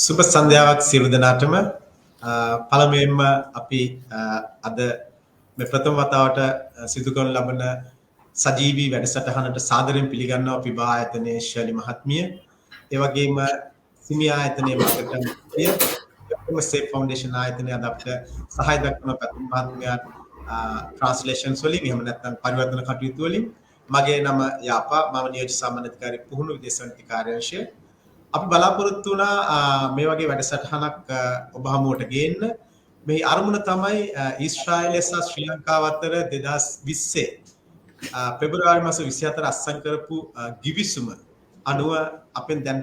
සුබ සන්ධ්‍යාවක් සියලු දෙනාටම පළමුවෙන්ම අපි අද මේ ප්‍රථම වතාවට සිදු කරන ලබන සජීවී වැඩසටහනට සාදරයෙන් පිළිගන්නවා පිබා ආයතනයේ ශර්ලි මහත්මිය. ඒ වගේම සිමි ආයතනයේ මාර්ගට සේෆ් ෆවුන්ඩේෂන් ආයතනයේ අද අපිට සහාය දක්වන පැතුම් මහත්මයාට ට්‍රාන්ස්ලේෂන්ස් වලින් එහෙම නැත්නම් පරිවර්තන කටයුතු වලින් මගේ නම යාපා මම නියෝජ්‍ය සාමාන්‍යධිකාරී පුහුණු විදේශ කාර්යාංශය අපි බලාපොරොත්තු වුණා මේ වගේ වැඩසටහනක් ඔබ හමුවට ගේන්න. මේ අරමුණ තමයි ඊශ්‍රායලය සහ ශ්‍රී ලංකාව අතර 2020 පෙබරවාරි මාස 24 අත්සන් කරපු ගිවිසුම අනුව අපෙන් දැන්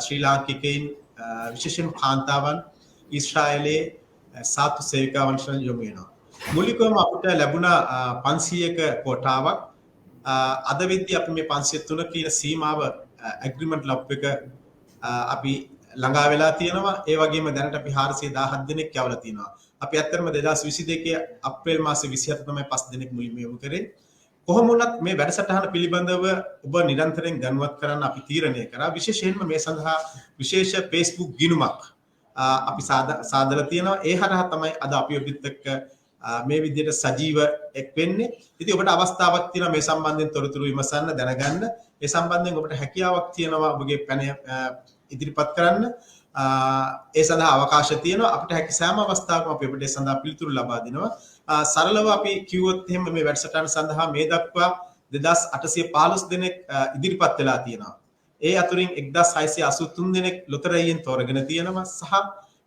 ශ්‍රී ලාංකිකයින් විශේෂයෙන් කාන්තාවන් ඊශ්‍රායලයේ සාතු සේවිකාවන් වශයෙන් යොමු වෙනවා. මූලිකවම අපිට ලැබුණා 500ක කොටාවක්. අද වෙද්දී අපි මේ 503 කියන සීමාව ඇග්‍රීමන්ට් ලබ් එක අපි ළඟා වෙලා තියෙනවා. ඒ වගේම දැනට අපි 417 දෙනෙක් යවලා තියෙනවා. අපි ඇත්තටම 2022 අප්‍රේල් මාසේ 27 තමයි 5 දෙනෙක් මුලින්ම යොමු කරේ. කොහොම වුණත් මේ වැඩසටහන පිළිබඳව ඔබ නිරන්තරයෙන් දැනුවත් කරන්න අපි තීරණය කරා. විශේෂයෙන්ම මේ සඳහා විශේෂ Facebook ගිණුමක් අපි සාදලා තියෙනවා. ඒ හරහා තමයි අද අපි ඔබත් එක්ක මේ විදිහට සජීව එක් වෙන්නේ. ඉතින් ඔබට අවස්ථාවක් තියෙනවා මේ සම්බන්ධයෙන් තොරතුරු විමසන්න දැනගන්න. ඒ සම්බන්ධයෙන් ඔබට හැකියාවක් තියෙනවා ඔබගේ පැන ඉදිරිපත් කරන්න. ඒ සඳහා අවකාශය තියෙනවා. අපිට හැකි සෑම අවස්ථාවකම අපි ඔබට ඒ සඳහා පිළිතුරු ලබා දෙනවා. සරලව අපි කිව්වොත් එහෙම මේ වැඩසටහන සඳහා මේ දක්වා 2815 දෙනෙක් ඉදිරිපත් වෙලා තියෙනවා. ඒ අතුරින් 1683 දෙනෙක් ලොතරැයියෙන් තෝරගෙන තියෙනවා සහ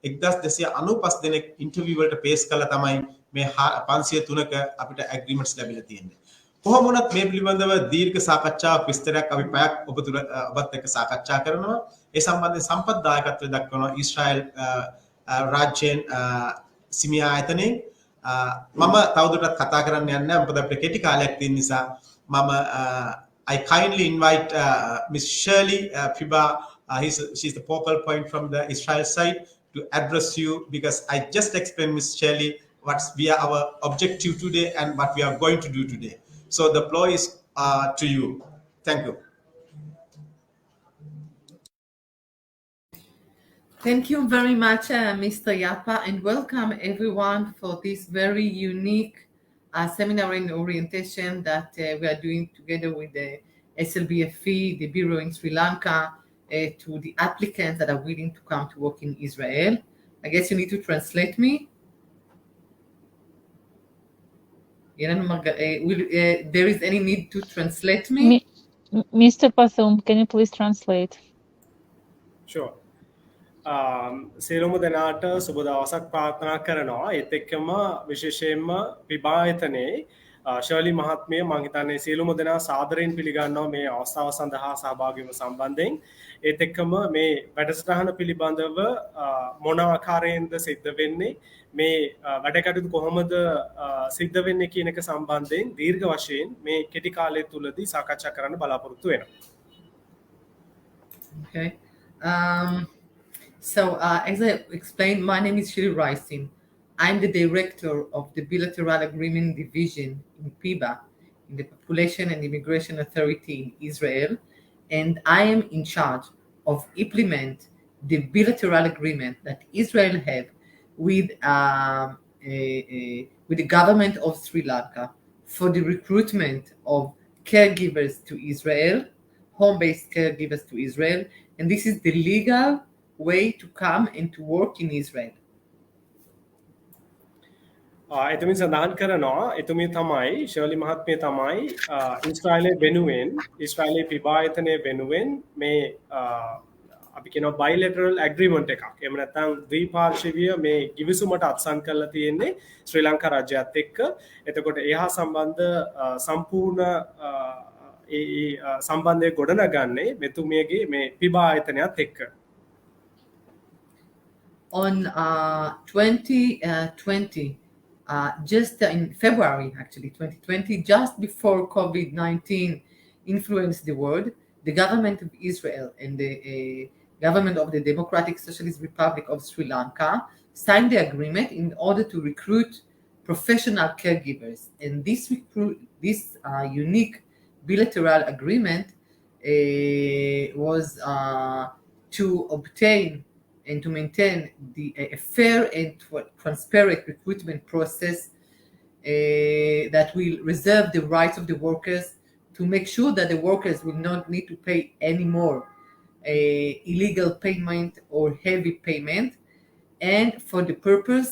1295 දෙනෙක් ඉන්ටර්විව් වලට පේස් කළා තමයි මේ 503ක අපිට ඇග්‍රීමන්ට්ස් ලැබිලා තියෙන්නේ. කොහොම වුණත් මේ පිළිබඳව දීර්ඝ සාකච්ඡාවක් විස්තරයක් අපි පැයක් ඔබත් එක්ක සාකච්ඡා කරනවා. ඒ සම්බන්ධයෙන් සම්පත් දායකත්වය දක්වනවා ඊශ්‍රායල් රාජ්‍යයෙන් සිමි ආයතනයෙන්. මම තවදුරටත් කතා කරන්න යන්නේ නැහැ මොකද අපිට කෙටි කාලයක් තියෙන නිසා මම I kindly invite Miss Shirley Fiba. She's the focal point from the Israel side to address you because I just explained Miss Shirley what's our objective today and what we are going to do today. So the floor is to you. Thank you. Thank you very much, Mr. Yapa, and welcome everyone for this very unique seminar and orientation that we are doing together with the SLBFE, the Bureau in Sri Lanka, to the applicants that are willing to come to work in Israel. I guess you need to translate me. There is any need to translate me? Mr. Pathum, can you please translate? Sure. සියලුම දෙනාට සුබ දවසක් ප්‍රාර්ථනා කරනවා. ඒත් එක්කම විශේෂයෙන්ම පිබා ආයතනයේ ශර්ලි මහත්මිය මම හිතන්නේ සියලුම දෙනා සාදරයෙන් පිළිගන්නවා මේ අවස්ථාව සඳහා සහභාගී වීම සම්බන්ධයෙන්. ඒත් එක්කම මේ වැඩසටහන පිළිබඳව මොන ආකාරයෙන්ද සිද්ධ වෙන්නේ මේ වැඩ කටයුතු කොහොමද සිද්ධ වෙන්නේ කියන එක සම්බන්ධයෙන් දීර්ඝ වශයෙන් මේ කෙටි කාලය තුලදී සාකච්ඡා කරන්න බලාපොරොත්තු වෙනවා. Okay. So, as I explained, my name is Shiri Raisin. I'm the director of the Bilateral Agreement Division in PIBA, in the Population and Immigration Authority in Israel, and I am in charge of implement the bilateral agreement that Israel have with the government of Sri Lanka for the recruitment of caregivers to Israel, home-based caregivers to Israel, and this is the legal way to come and to work in Israel. එතුමින් සඳහන් කරනවා එතුමිය තමයි Shirley මහත්මිය තමයි ඊශ්‍රායලයේ වෙනුවෙන් ඊශ්‍රායලයේ පිබා ආයතනයේ වෙනුවෙන් මේ අපි කියනවා බයිලැටරල් ඇග්‍රීමන්ට් එකක් එහෙම නැත්නම් ද්විපාර්ශ්වීය මේ ගිවිසුමට අත්සන් කරලා තියෙන්නේ ශ්‍රී ලංකා රාජ්‍යයත් එක්ක. එතකොට එහා සම්බන්ධ සම්පූර්ණ ඒ සම්බන්ධය ගොඩනගන්නේ මෙතුමියගේ මේ පිබා ආයතනයත් එක්ක. On 2020, just in February, actually, 2020, just before COVID-19 influenced the world, the government of Israel and the government of the Democratic Socialist Republic of Sri Lanka signed the agreement in order to recruit professional caregivers. And this unique bilateral agreement was to obtain and to maintain a fair and transparent recruitment process that will reserve the rights of the workers, to make sure that the workers will not need to pay any more illegal payment or heavy payment, and for the purpose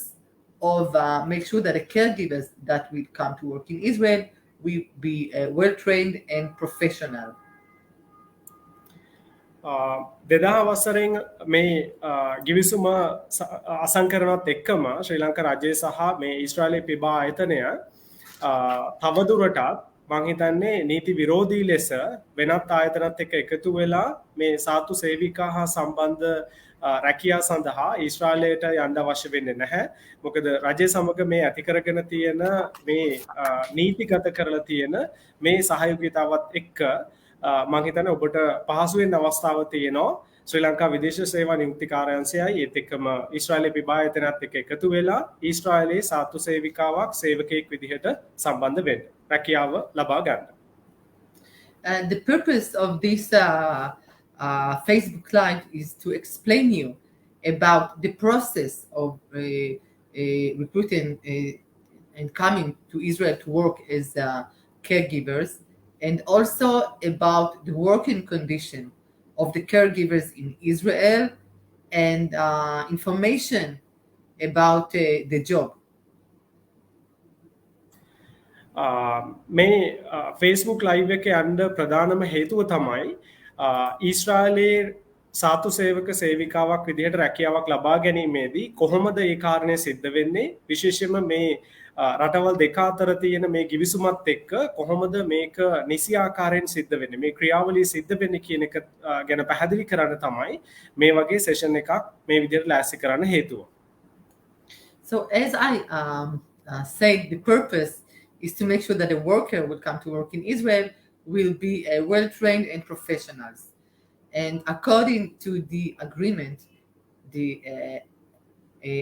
of make sure that the caregivers that will come to work in Israel will be well trained and professional. දෙදා අවසරෙන් මේ ගිවිසුම අසංකරනත් එක්කම ශ්‍රී ලංකා රජය සහ මේ ඊශ්‍රායලයේ පිබා ආයතනය තවදුරටත් මං හිතන්නේ නීති විරෝධී ලෙස වෙනත් ආයතනත් එක්ක එකතු වෙලා මේ සාතු සේවිකා හා සම්බන්ධ රැකියා සඳහා ඊශ්‍රායලයට යන්න අවශ්‍ය වෙන්නේ නැහැ. මොකද රජය සමග මේ ඇති කරගෙන තියෙන මේ නීතිගත කරලා තියෙන මේ සහයෝගීතාවත් එක්ක මං හිතන්නේ ඔබට පහසුවෙන් අවස්ථාව තියෙනවා ශ්‍රී ලංකා විදේශ සේවා නියුක්ති කාර්යාංශයයි ඒත් එක්කම ඊශ්‍රායලයේ පිබා ආයතනයත් එක්ක එකතු වෙලා ඊශ්‍රායලයේ සාතු සේවිකාවක් සේවකයෙක් විදිහට සම්බන්ධ වෙන්න රැකියාව ලබා ගන්න. The purpose of this Facebook Live is to explain you about the process of recruiting and coming to Israel to work as caregivers, and also about the working condition of the caregivers in Israel, and information about the job. මේ Facebook live එකේ යන්න ප්‍රධානම හේතුව තමයි ඊශ්‍රායලයේ සාතු සේවක සේවිකාවක් විදිහට රැකියාවක් ලබා ගැනීමේදී කොහොමද ඒ කාරණය සිද්ධ වෙන්නේ, විශේෂයෙන්ම මේ රටවල් දෙක අතර තියෙන මේ ගිවිසුමත් එක්ක කොහොමද මේක නිසි ආකාරයෙන් සිද්ධ වෙන්නේ, මේ ක්‍රියාවලිය සිද්ධ වෙන්නේ කියන එක ගැන පැහැදිලි කරන්න තමයි මේ වගේ සෙෂන් එකක් මේ විදිහට ලෑස්ති කරන්න හේතුව. So as I said, the purpose is to make sure that the worker will come to work in Israel will be well trained and professionals. And according to the agreement, the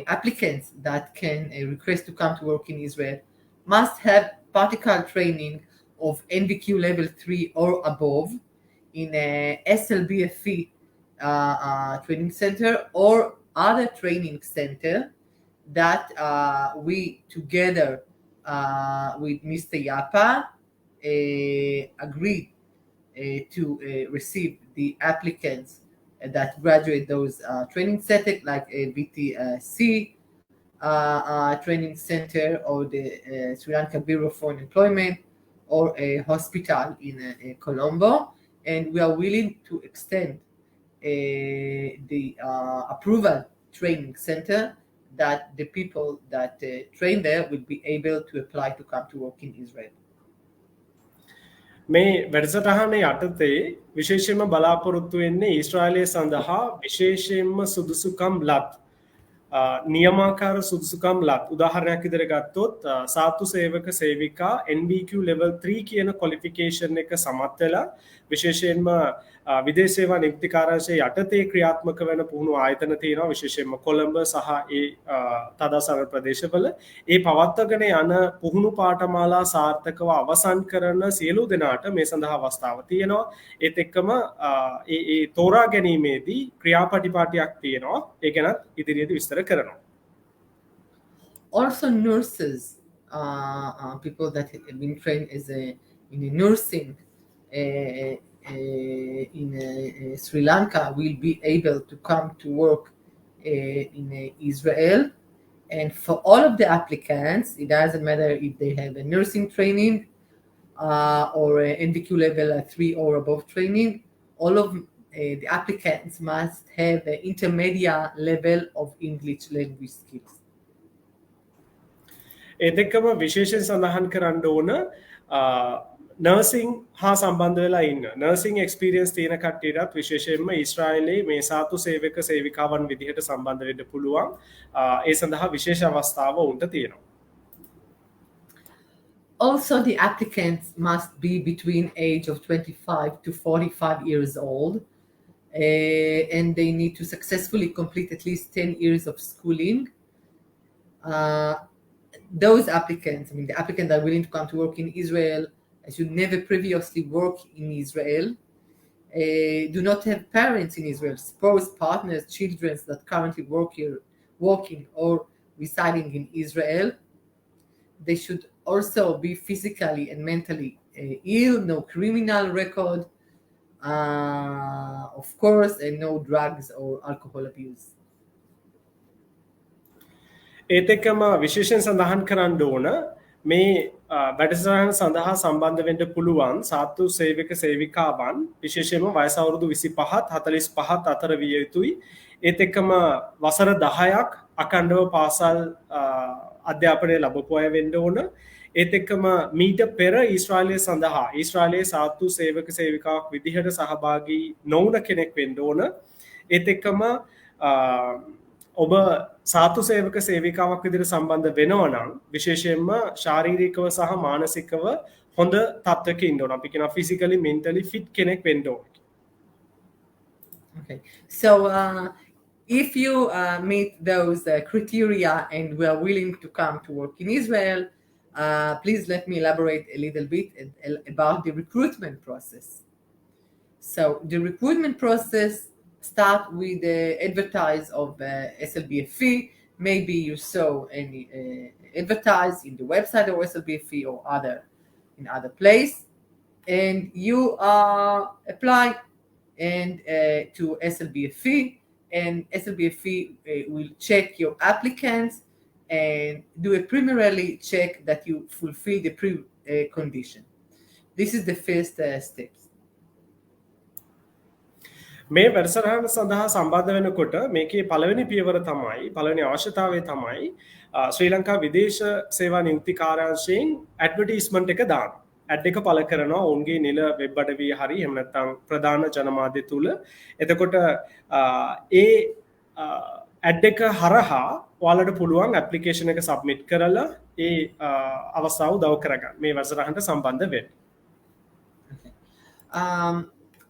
applicants that can request to come to work in Israel must have practical training of NVQ level 3 or above in a SLBFE training center or other training center that we together with Mr. Yapa agreed to receive the applicants that graduate those training centers like BTC training center or the Sri Lanka Bureau for Employment or a hospital in Colombo, and we are willing to extend the approval training center that the people that train there will be able to apply to come to work in Israel. මේ වැඩසටහන යටතේ විශේෂයෙන්ම බලාපොරොත්තු වෙන්නේ ඊශ්‍රායලය සඳහා විශේෂයෙන්ම සුදුසුකම් ලත් නියමාකාර සුදුසුකම් ලත් උදාහරණයක් විදිහට ගත්තොත් සාතු සේවක සේවිකා NVQ level 3 කියන ක්වොලිෆිකේෂන් එක සමත් වෙලා විශේෂයෙන්ම විදේශ සේවා නියුක්ති කාර්යාංශයේ යටතේ ක්‍රියාත්මක වෙන පුහුණු ආයතන තියෙනවා විශේෂයෙන්ම කොළඹ සහ ඒ තදාසම ප්‍රදේශවල ඒ පවත්වාගෙන යන පුහුණු පාඨමාලා සාර්ථකව අවසන් කරන සියලු දෙනාට මේ සඳහා අවස්ථාව තියෙනවා. ඒත් එක්කම ඒ තෝරා ගැනීමේදී ක්‍රියාපටිපාටියක් තියෙනවා. ඒ ගැනත් ඉදිරියේදී විස්තර කරනවා. Also nurses, people that have been trained as in a nursing in Sri Lanka will be able to come to work in Israel. And for all of the applicants, it doesn't matter if they have a nursing training or NVQ level 3 or above training, all of the applicants must have an intermediate level of English language skills. එදෙකම විශේෂයෙන් සඳහන් කරන්න ඕන nursing හා සම්බන්ධ වෙලා ඉන්න nursing experience තියෙන කට්ටියටත් විශේෂයෙන්ම ඊශ්‍රායලයේ මේ සාතු සේවක සේවිකාවන් විදිහට සම්බන්ධ වෙන්න පුළුවන්. ඒ සඳහා විශේෂ අවස්ථාව උන්ට තියෙනවා. Also, the applicants must be between age of 25 to 45 years old, and they need to successfully complete at least 10 years of schooling. Those applicants, the applicants that are willing to come to work in Israel, should never previously work in Israel, do not have parents in Israel, spouse, partners, children that currently working or residing in Israel. They should also be physically and mentally ill, no criminal record, of course, and no drugs or alcohol abuse. ඒත් එක්කම විශේෂයෙන් සඳහන් කරන්න ඕන මේ වැඩසටහන සඳහා සම්බන්ධ වෙන්න පුළුවන් සාත්තු සේවක සේවිකාවන් විශේෂයෙන්ම වයස අවුරුදු 25ත් 45ත් අතර විය යුතුයි. ඒත් එක්කම වසර 10ක් අඛණ්ඩව පාසල් අධ්‍යාපනය ලැබපු අය වෙන්න ඕන. ඒත් එක්කම මීට පෙර ඊශ්‍රායලයේ සඳහා ඊශ්‍රායලයේ සාත්තු සේවක සේවිකාවක් විදිහට සහභාගී නොවුන කෙනෙක් වෙන්න ඕන. ඒත් එක්කම ඔබ සාතු සේවක සේවිකාවක් විදිහට සම්බන්ධ වෙනවා නම් විශේෂයෙන්ම ශාරීරිකව සහ මානසිකව හොඳ තත්ත්වයක ඉන්න ඕන. අපි කියනවා physically mentally fit කෙනෙක් වෙන්න ඕන. Okay. So if you meet those criteria and we are willing to come to work in Israel, please let me elaborate a little bit about the recruitment process. So the recruitment process start with the advertise of SLBFE. Maybe you saw any advertise in the website of SLBFE or in other place, and you apply and to SLBFE, and SLBFE will check your applicants and do a preliminary check that you fulfill the pre-condition. This is the first steps. මේ වැඩසටහන සඳහා සම්බන්ධ වෙනකොට මේකේ පළවෙනි පියවර තමයි පළවෙනි අවශ්‍යතාවය තමයි ශ්‍රී ලංකා විදේශ සේවා නියුක්ති කාර්යාංශයෙන් ඇඩ්වර්ටයිස්මන්ට් එක දාන්න. ඇඩ් එක පළ කරනවා ඔවුන්ගේ නිල වෙබ් අඩවිය හරි එහෙම නැත්නම් ප්‍රධාන ජනමාධ්‍ය තුල. එතකොට ඒ ඇඩ් එක හරහා ඔයාලට පුළුවන් ඇප්ලිකේෂන් එක සබ්මිට් කරලා ඒ අවස්ථාව උදව් කරගන්න. මේ වැඩසටහනට සම්බන්ධ වෙන්න.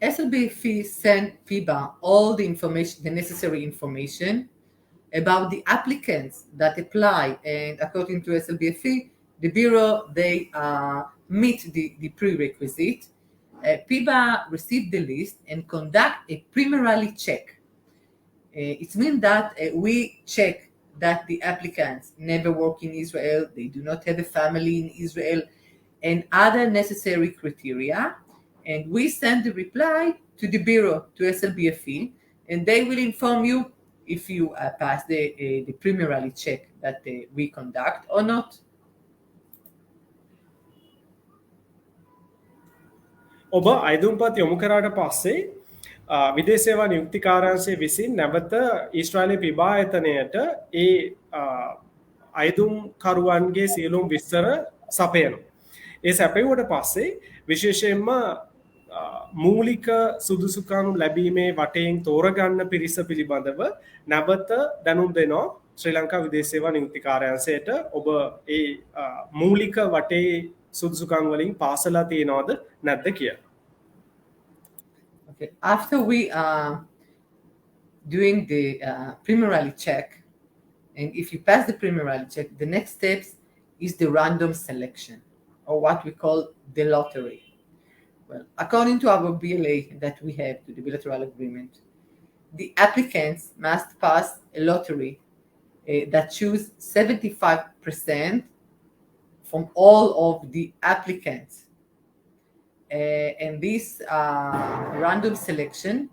SLBFE sent FIBA all the information, the necessary information about the applicants that apply, and according to SLBFE, the bureau they meet the prerequisite. FIBA received the list and conduct a preliminary check. It means that we check that the applicants never work in Israel, they do not have a family in Israel, and other necessary criteria. And we send the reply to the bureau, to SLBFE, and they will inform you if you pass the preliminary check that we conduct or not. ඔබ අයදුම්පත් යොමු කරාට පස්සේ විදේශ සේවා නියුක්ති කාර්යාංශය විසින් නැවත ඊශ්‍රායලයේ පිබා ආයතනයට ඒ අයදුම්කරුවන්ගේ සියලුම විස්තර සපයනවා. ඒ සැපයුවට පස්සේ විශේෂයෙන්ම මූලික සුදුසුකම් ලැබීමේ වටයෙන් තෝරගන්න පිරිස පිළිබඳව නැවත දැනුම් දෙනවා ශ්‍රී ලංකා විදේශ සේවා නියුක්ති කාර්යාංශයට. ඔබ ඒ මූලික වටේ සුදුසුකම් වලින් පාසලා තියනවද නැද්ද කියලා. Okay. After we are doing the preliminary check, and if you pass the preliminary check, the next steps is the random selection, or what we call the lottery. Well, according to our BLA that we have, to the bilateral agreement, the applicants must pass a lottery that choose 75% from all of the applicants. And this random selection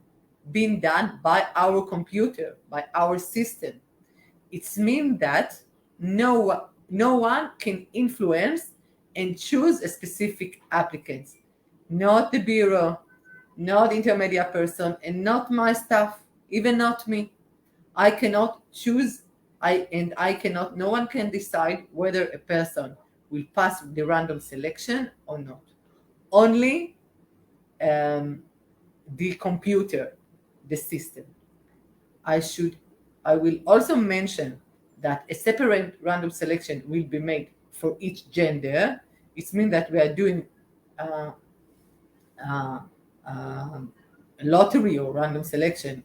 being done by our computer, by our system. It means that no one can influence and choose a specific applicant. Not the bureau, not the intermediate person, and not my staff, even not me. I cannot choose, no one can decide whether a person will pass the random selection or not. Only the computer, the system. I will also mention that a separate random selection will be made for each gender. It means that we are doing lottery or random selection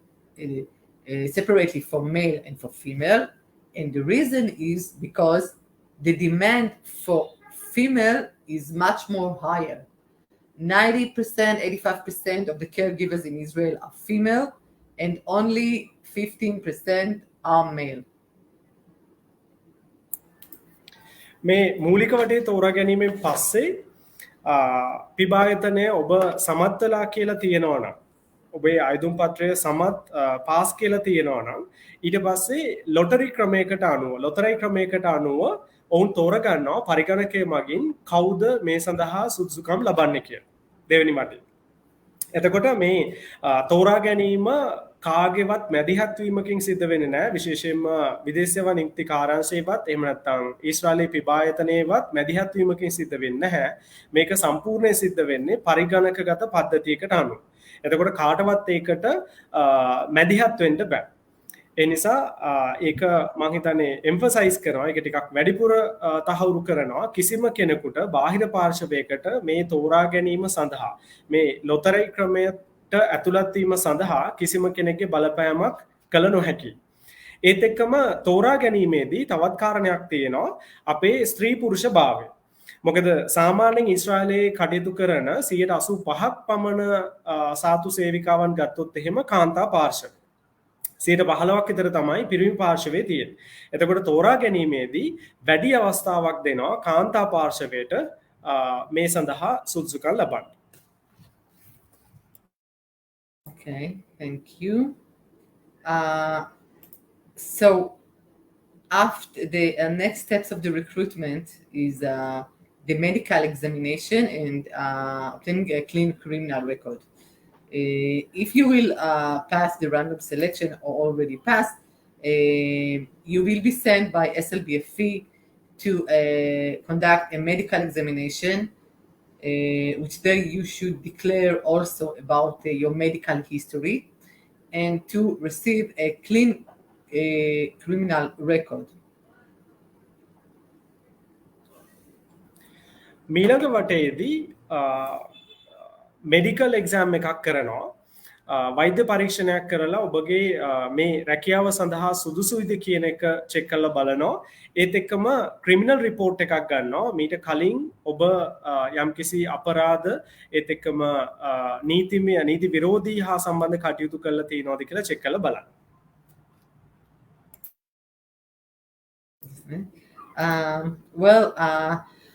separately for male and for female, and the reason is because the demand for female is much more higher. 90%, 85% of the caregivers in Israel are female, and only 15% are male. මේ මූලික වටේ තෝරා ගැනීමෙන් පස්සේ පිබායතනය ඔබ සමත් වෙලා කියලා තියෙනවා නම් ඔබේ අයදුම් පත්‍රය සමත් පාස් කියලා තියෙනවා නම් ඊට පස්සේ ලොටරි ක්‍රමයකට අනුව ඔවුන් තෝරගන්නවා පරිගණකය මගින් කවුද මේ සඳහා සුදුසුකම් ලබන්නේ කියලා දෙවෙනි මටේ. එතකොට මේ තෝරා ගැනීම කාගේවත් මැදිහත් වීමකින් සිද්ධ වෙන්නේ නැහැ. විශේෂයෙන්ම විදේශ සේවා නියුක්ති කාර්යාංශයේවත් එහෙම නැත්නම් ඊශ්‍රායලයේ පිබායතනයේවත් මැදිහත් වීමකින් සිද්ධ වෙන්නේ නැහැ. මේක සම්පූර්ණයෙන් සිද්ධ වෙන්නේ පරිගණකගත පද්ධතියකට අනුව. එතකොට කාටවත් ඒකට මැදිහත් වෙන්න බෑ. ඒ නිසා ඒක මම හිතන්නේ එම්ෆසයිස් කරනවා. ඒක ටිකක් වැඩිපුර තහවුරු කරනවා. කිසිම කෙනෙකුට බාහිර පාර්ශවයකට මේ තෝරා ගැනීම සඳහා මේ ලොතරැයි ක්‍රමයට ඇතුළත් වීම සඳහා කිසිම කෙනෙක්ගේ බලපෑමක් කළ නොහැකි. ඒත් එක්කම තෝරා ගැනීමේදී තවත් කාරණයක් තියෙනවා අපේ ස්ත්‍රී පුරුෂ භාවය. මොකද සාමාන්‍යයෙන් ඊශ්‍රායලයේ කටයුතු කරන 85ක් පමණ සාතු සේවිකාවන් ගත්තොත් එහෙම කාන්තා පාර්ශව 15ක් විතර තමයි පිරිමි පාර්ශවයේ තියෙන්නේ. එතකොට තෝරා ගැනීමේදී වැඩි අවස්ථාවක් දෙනවා කාන්තා පාර්ශවයට මේ සඳහා සුදුසුකම් ලබන්න. Okay, thank you. So after the next steps of the recruitment is the medical examination and obtaining a clean criminal record. If you will pass the random selection or already passed, you will be sent by SLBFE to conduct a medical examination, which there you should declare also about your medical history and to receive a clean criminal record. මීළඟ වටේදී medical exam එකක් කරනවා. වෛද්‍ය පරීක්ෂණයක් කරලා ඔබගේ මේ රැකියාව සඳහා සුදුසුයිද කියන එක චෙක් කරලා බලනවා. ඒත් එක්කම ක්‍රිමිනල් රිපෝට් එකක් ගන්නවා. මීට කලින් ඔබ යම්කිසි අපරාධ ඒත් එක්කම නීති විරෝධී හා සම්බන්ධ කටයුතු කරලා තියෙනවද කියලා චෙක් කරලා බලන්න.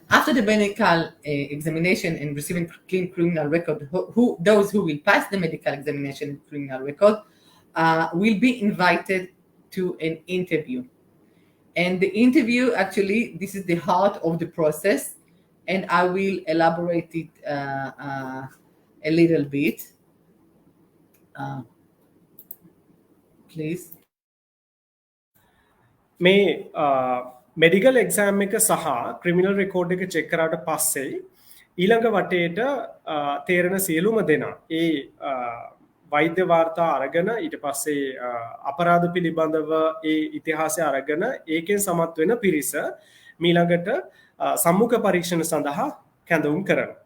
After the medical examination and receiving clean criminal record, those who will pass the medical examination and criminal record will be invited to an interview. And the interview, actually, this is the heart of the process, and I will elaborate it a little bit. Please. මේ medical exam එක සහ criminal record එක check කරාට පස්සේ ඊළඟ වටේට තේරෙන සියලුම දෙනා ඒ වෛද්‍ය වාර්තා අරගෙන ඊට පස්සේ අපරාධ පිළිබඳව ඒ ඉතිහාසය අරගෙන ඒකෙන් සමත් වෙන පිරිස මීළඟට සම්මුඛ පරීක්ෂණ සඳහා කැඳවුම් කරනවා.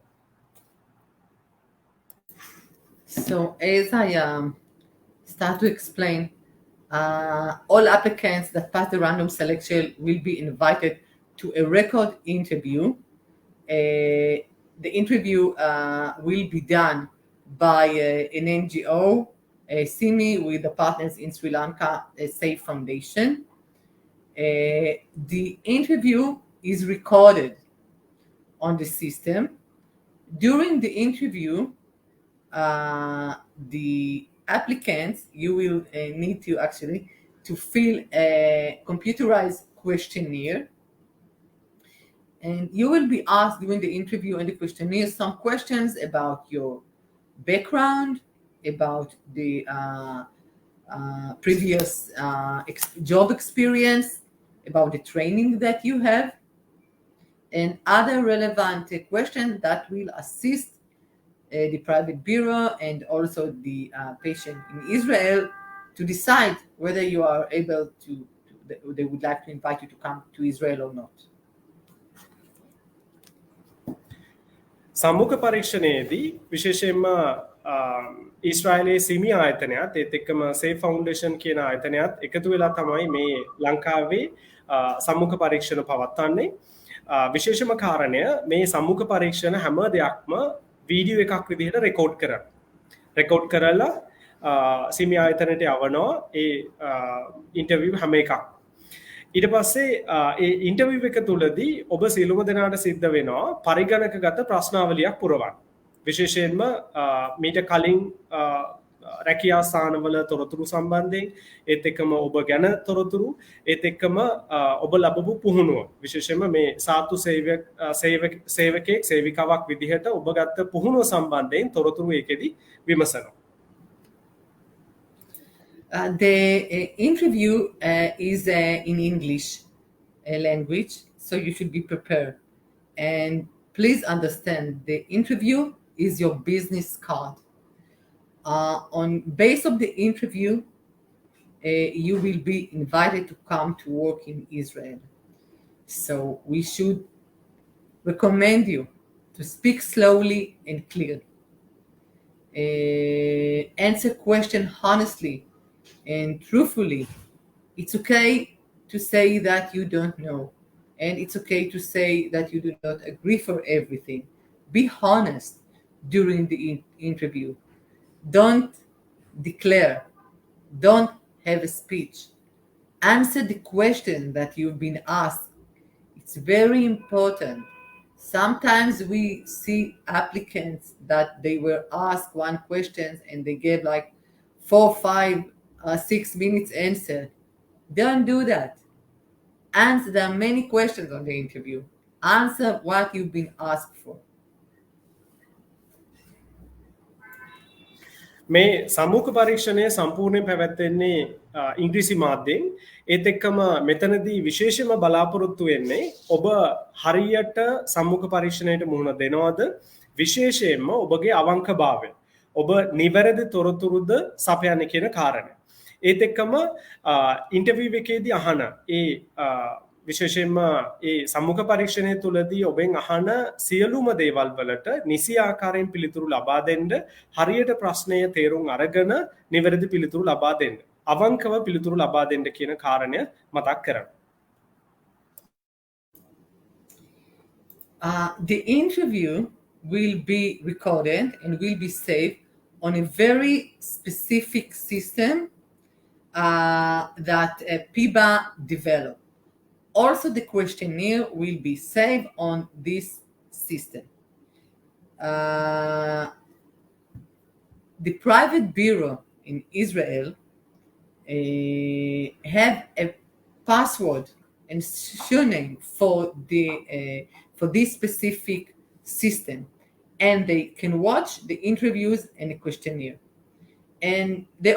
So as I start to explain, all applicants that pass the random selection will be invited to a record interview. The interview will be done by an NGO, SIMI, with the partners in Sri Lanka, a Safe Foundation. The interview is recorded on the system. During the interview, the applicants, you will need to actually to fill a computerized questionnaire, and you will be asked during the interview and the questionnaire some questions about your background, about the previous job experience, about the training that you have, and other relevant questions that will assist the private bureau and also the patient in Israel to decide whether you are able to they would like to invite you to come to Israel or not. සම්මුඛ පරීක්ෂණයේදී විශේෂයෙන්ම ඊශ්‍රායලයේ සිමි ආයතනයත් ඒත් එක්කම safe foundation කියන ආයතනයත් එකතු වෙලා තමයි මේ ලංකාවේ සම්මුඛ පරීක්ෂණ පවත්වන්නේ. විශේෂම කාරණය මේ සම්මුඛ පරීක්ෂණ හැම දෙයක්ම වීඩියෝ එකක් විදිහට රෙකෝඩ් කරන්න. රෙකෝඩ් කරලා සිමි ආයතනයට යවනවා ඒ ඉන්ටර්විව් හැම එකක්. ඊට පස්සේ ඒ ඉන්ටර්විව් එක තුලදී ඔබ සියලුම දෙනාට සිද්ධ වෙනවා පරිගණකගත ප්‍රශ්නාවලියක් පුරවන්න. විශේෂයෙන්ම මීට කලින් රැකියා ස්ථානවල තොරතුරු සම්බන්ධයෙන් ඒත් එක්කම ඔබ ගැන තොරතුරු ඒත් එක්කම ඔබ ලබපු පුහුණුව විශේෂයෙන්ම මේ සාතු සේවකයෙක් සේවිකාවක් විදිහට ඔබ ගත්ත පුහුණුව සම්බන්ධයෙන් තොරතුරු ඒකෙදි විමසනවා. The interview is in English language, so you should be prepared. And please understand, the interview is your business card. On base of the interview, you will be invited to come to work in Israel. So we should recommend you to speak slowly and clearly. Answer question honestly and truthfully. It's okay to say that you don't know, and it's okay to say that you do not agree for everything. Be honest during the interview. Don't declare. Don't have a speech. Answer the question that you've been asked. It's very important. Sometimes we see applicants that they were asked one question and they gave like 4, 5, 6 minutes answer. Don't do that. Answer. There are many questions on the interview. Answer what you've been asked for. මේ සම්මුඛ පරීක්ෂණය සම්පූර්ණයෙන් පැවැත්වෙන්නේ ඉංග්‍රීසි මාධ්‍යයෙන්. ඒත් එක්කම මෙතනදී විශේෂයෙන්ම බලාපොරොත්තු වෙන්නේ ඔබ හරියට සම්මුඛ පරීක්ෂණයට මුහුණ දෙනවද? විශේෂයෙන්ම ඔබගේ අවංකභාවය. ඔබ නිවැරදි තොරතුරුද සපයන්නේ කියන කාරණය. ඒත් එක්කම ඉන්ටර්විව් එකේදී අහන ඒ විශේෂයෙන්ම ඒ සම්මුඛ පරීක්ෂණය තුලදී ඔබෙන් අහන සියලුම දේවල් වලට නිසි ආකාරයෙන් පිළිතුරු ලබා දෙන්න, හරියට ප්‍රශ්නය තේරුම් අරගෙන නිවැරදි පිළිතුරු ලබා දෙන්න, අවංකව පිළිතුරු ලබා දෙන්න කියන කාරණය මතක් කරගන්න. The interview will be recorded and will be saved on a very specific system that PIBA developed. Also, the questionnaire will be saved on this system. The private bureau in Israel have a password and surname for this specific system, and they can watch the interviews and the questionnaire. And they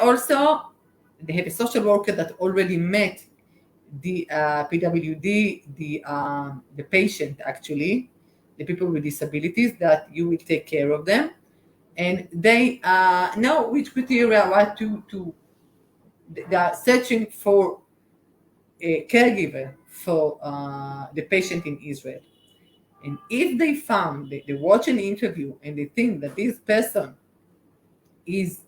have a social worker that already met the PWD, the patient actually, the people with disabilities, that you will take care of them, and they know which criteria what to they are searching for a caregiver for the patient in Israel. And if they found, they watch an interview and they think that this person is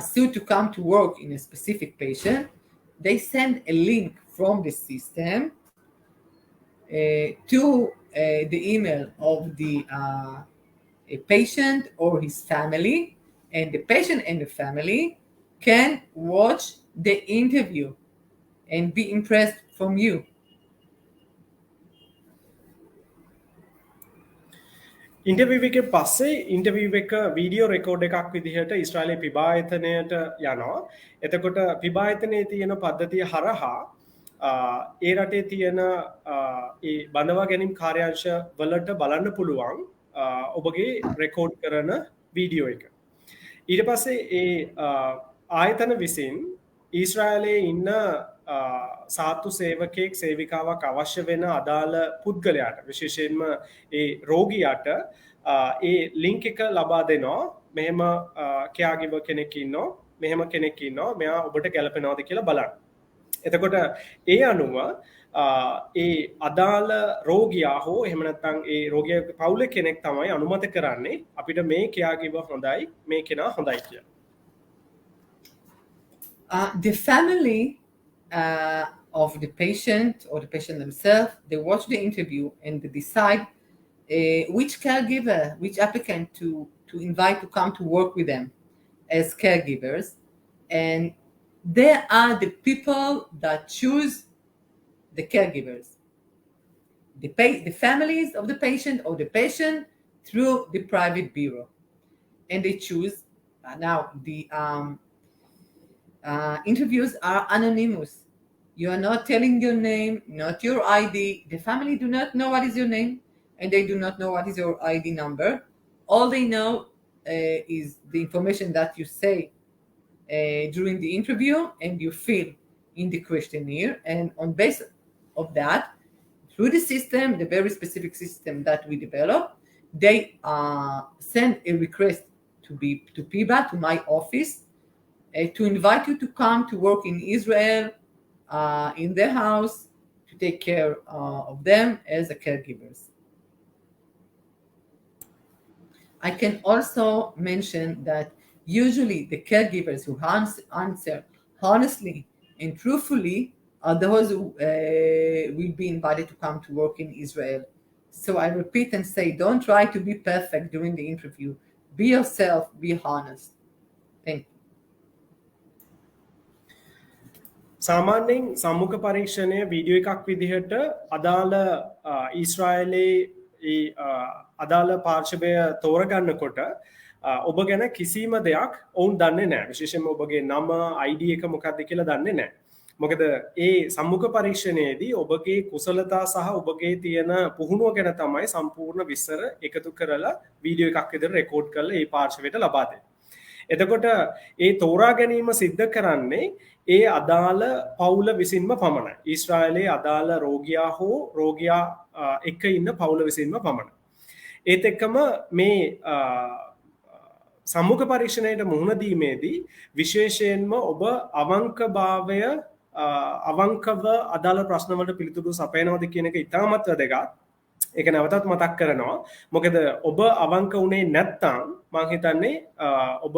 suited to come to work in a specific patient, they send a link from the system to the email of the a patient or his family, and the patient and the family can watch the interview and be impressed from you. Interview එකේ පස්සේ interview එක video record එකක් විදිහට ඊශ්‍රායලයේ පිබා ආයතනයට යනවා. එතකොට පිබා ආයතනයේ තියෙන පද්ධතිය හරහා ඒ රටේ තියෙන ඒ බඳවා ගැනීම් කාර්යාංශ වලට බලන්න පුළුවන් ඔබගේ රෙකෝඩ් කරන වීඩියෝ එක. ඊට පස්සේ ඒ ආයතන විසින් ඊශ්‍රායලයේ ඉන්න සාතු සේවකයෙක් සේවිකාවක් අවශ්‍ය වෙන අදාළ පුද්ගලයාට විශේෂයෙන්ම ඒ රෝගියාට ඒ ලින්ක් එක ලබා දෙනවා. මෙහෙම කෙයාගිවර් කෙනෙක් ඉන්නවා, මෙහෙම කෙනෙක් ඉන්නවා, මෙයා ඔබට ගැලපෙනවද කියලා බලන්න. එතකොට ඒ අනුව ඒ අදාළ රෝගියා හෝ එහෙම නැත්නම් ඒ රෝගියාගේ පවුලේ කෙනෙක් තමයි අනුමත කරන්නේ අපිට මේ කෙයාගිවර් හොඳයි, මේ කෙනා හොඳයි කියලා. The family of the patient or the patient themselves, they watch the interview and they decide which caregiver, which applicant to invite to come to work with them as caregivers. And they are the people that choose the caregivers, the families of the patient or the patient through the private bureau. And they choose. Now, the interviews are anonymous. You are not telling your name, not your ID. The family do not know what is your name, and they do not know what is your ID number. All they know is the information that you say during the interview and you fill in the questionnaire. And on basis of that, through the system, the very specific system that we develop, they send a request to PIBA, to my office, to invite you to come to work in Israel, in their house, to take care of them as a caregivers. I can also mention that usually the caregivers who answer honestly and truthfully are those who will be invited to come to work in Israel. So I repeat and say, don't try to be perfect during the interview. Be yourself, be honest. Thank you. සාමාන්‍යයෙන් සම්මුඛ පරීක්ෂණය video එකක් විදිහට අදාළ ඊශ්‍රායලයේ අදාළ පාර්ශවය තෝරගන්නකොට ඔබ ගැන කිසිම දෙයක් ඔවුන් දන්නේ නැහැ. විශේෂයෙන්ම ඔබගේ නම, ID එක මොකක්ද කියලා දන්නේ නැහැ. මොකද ඒ සම්මුඛ පරීක්ෂණයේදී ඔබගේ කුසලතා සහ ඔබගේ තියෙන පුහුණුව ගැන තමයි සම්පූර්ණ විස්තර එකතු කරලා වීඩියෝ එකක් විදිහට රෙකෝඩ් කරලා ඒ පාර්ශවයට ලබා දෙන්නේ. එතකොට ඒ තෝරා ගැනීම සිද්ධ කරන්නේ ඒ අදාළ පවුල විසින්ම පමණයි. ඊශ්‍රායලයේ අදාළ රෝගියා හෝ රෝගියා එක්ක ඉන්න පවුල විසින්ම පමණයි. ඒත් එක්කම මේ සම්මුඛ පරීක්ෂණයට මුහුණ දීමේදී විශේෂයෙන්ම ඔබ අවංකභාවය අවංකව අදාළ ප්‍රශ්නවලට පිළිතුරු සපයනවාද කියන එක ඉතාමත් වැදගත්. ඒක නැවතත් මතක් කරනවා. මොකද ඔබ අවංක වුණේ නැත්නම් මම හිතන්නේ ඔබ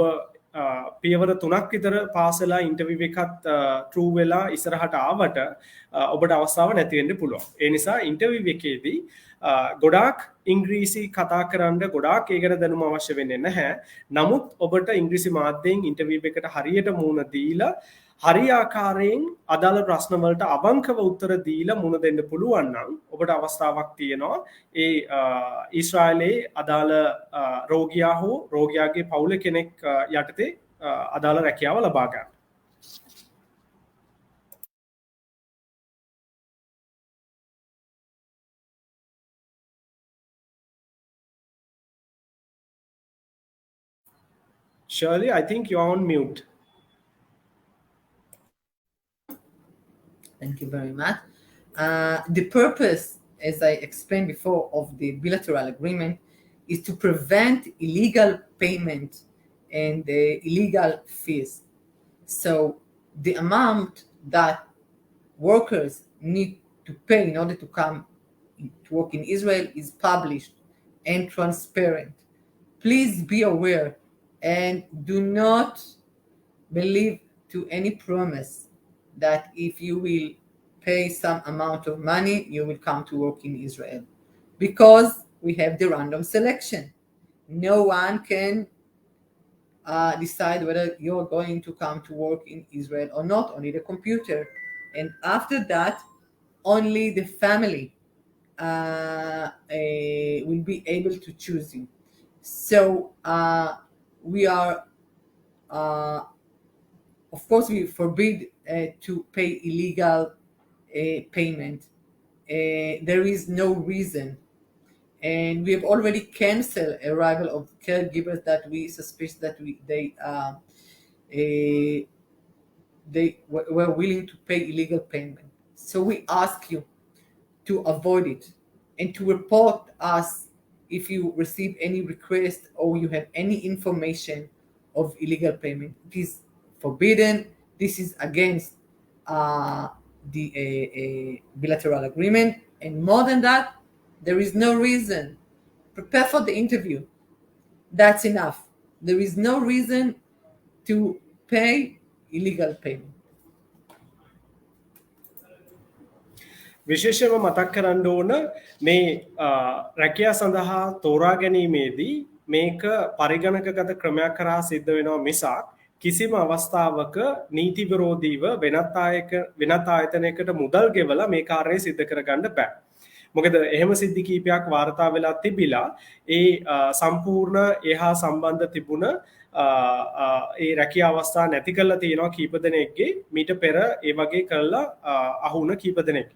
පියවර 3ක් විතර පාස් වෙලා ඉන්ටර්විව් එකත් ට්‍රූ වෙලා ඉස්සරහට ආවට ඔබට අවස්ථාව නැති වෙන්න පුළුවන්. ඒ නිසා ඉන්ටර්විව් එකේදී ගොඩාක් ඉංග්‍රීසි කතා කරන්න ගොඩාක් ඒ ගැන දැනුම අවශ්‍ය වෙන්නේ නැහැ. නමුත් ඔබට ඉංග්‍රීසි මාධ්‍යයෙන් ඉන්ටර්විව් එකට හරියට මුහුණ දීලා හරි ආකාරයෙන් අදාළ ප්‍රශ්න වලට අවංකව උත්තර දීලා මුහුණ දෙන්න පුළුවන් නම් ඔබට අවස්ථාවක් තියෙනවා ඒ ඊශ්‍රායලයේ අදාළ රෝගියා හෝ රෝගියාගේ පවුල කෙනෙක් යටතේ අදාළ රැකියාව ලබා ගන්න. Shirley, I think you're on mute. Thank you very much. The purpose, as I explained before, of the bilateral agreement is to prevent illegal payment and illegal fees. So the amount that workers need to pay in order to come to work in Israel is published and transparent. Please be aware and do not believe to any promise that if you will pay some amount of money, you will come to work in Israel. Because we have the random selection. No one can decide whether you're going to come to work in Israel or not, only the computer. And after that, only the family will be able to choose you. So we are, of course, we forbid to pay illegal payment. There is no reason, and we have already canceled arrival of caregivers that we suspect that they were willing to pay illegal payment. So we ask you to avoid it and to report us if you receive any request or you have any information of illegal payment. It is forbidden. This is against the bilateral agreement, and more than that, there is no reason. Prepare for the interview. That's enough. There is no reason to pay illegal payment. විශේෂයෙන්ම මතක් කරන්න ඕන මේ රැකියා සඳහා තෝරා ගැනීමේදී මේක පරිගණකගත ක්‍රමයක් කරා සිද්ධ වෙනවා මිසක් කිසිම අවස්ථාවක නීති විරෝධීව වෙනත් ආයතනයකට මුදල් ගෙවලා මේ කාර්යය සිද්ධ කරගන්න බෑ. මොකද එහෙම සිද්ධි කීපයක් වාර්තා වෙලා තිබිලා ඒ සම්පූර්ණ එහා සම්බන්ධ තිබුණ ඒ රැකියා අවස්ථා නැති කරලා තියෙනවා කීප දෙනෙක්ගේ මීට පෙර ඒ වගේ කරලා අහුණ කීප දෙනෙක්.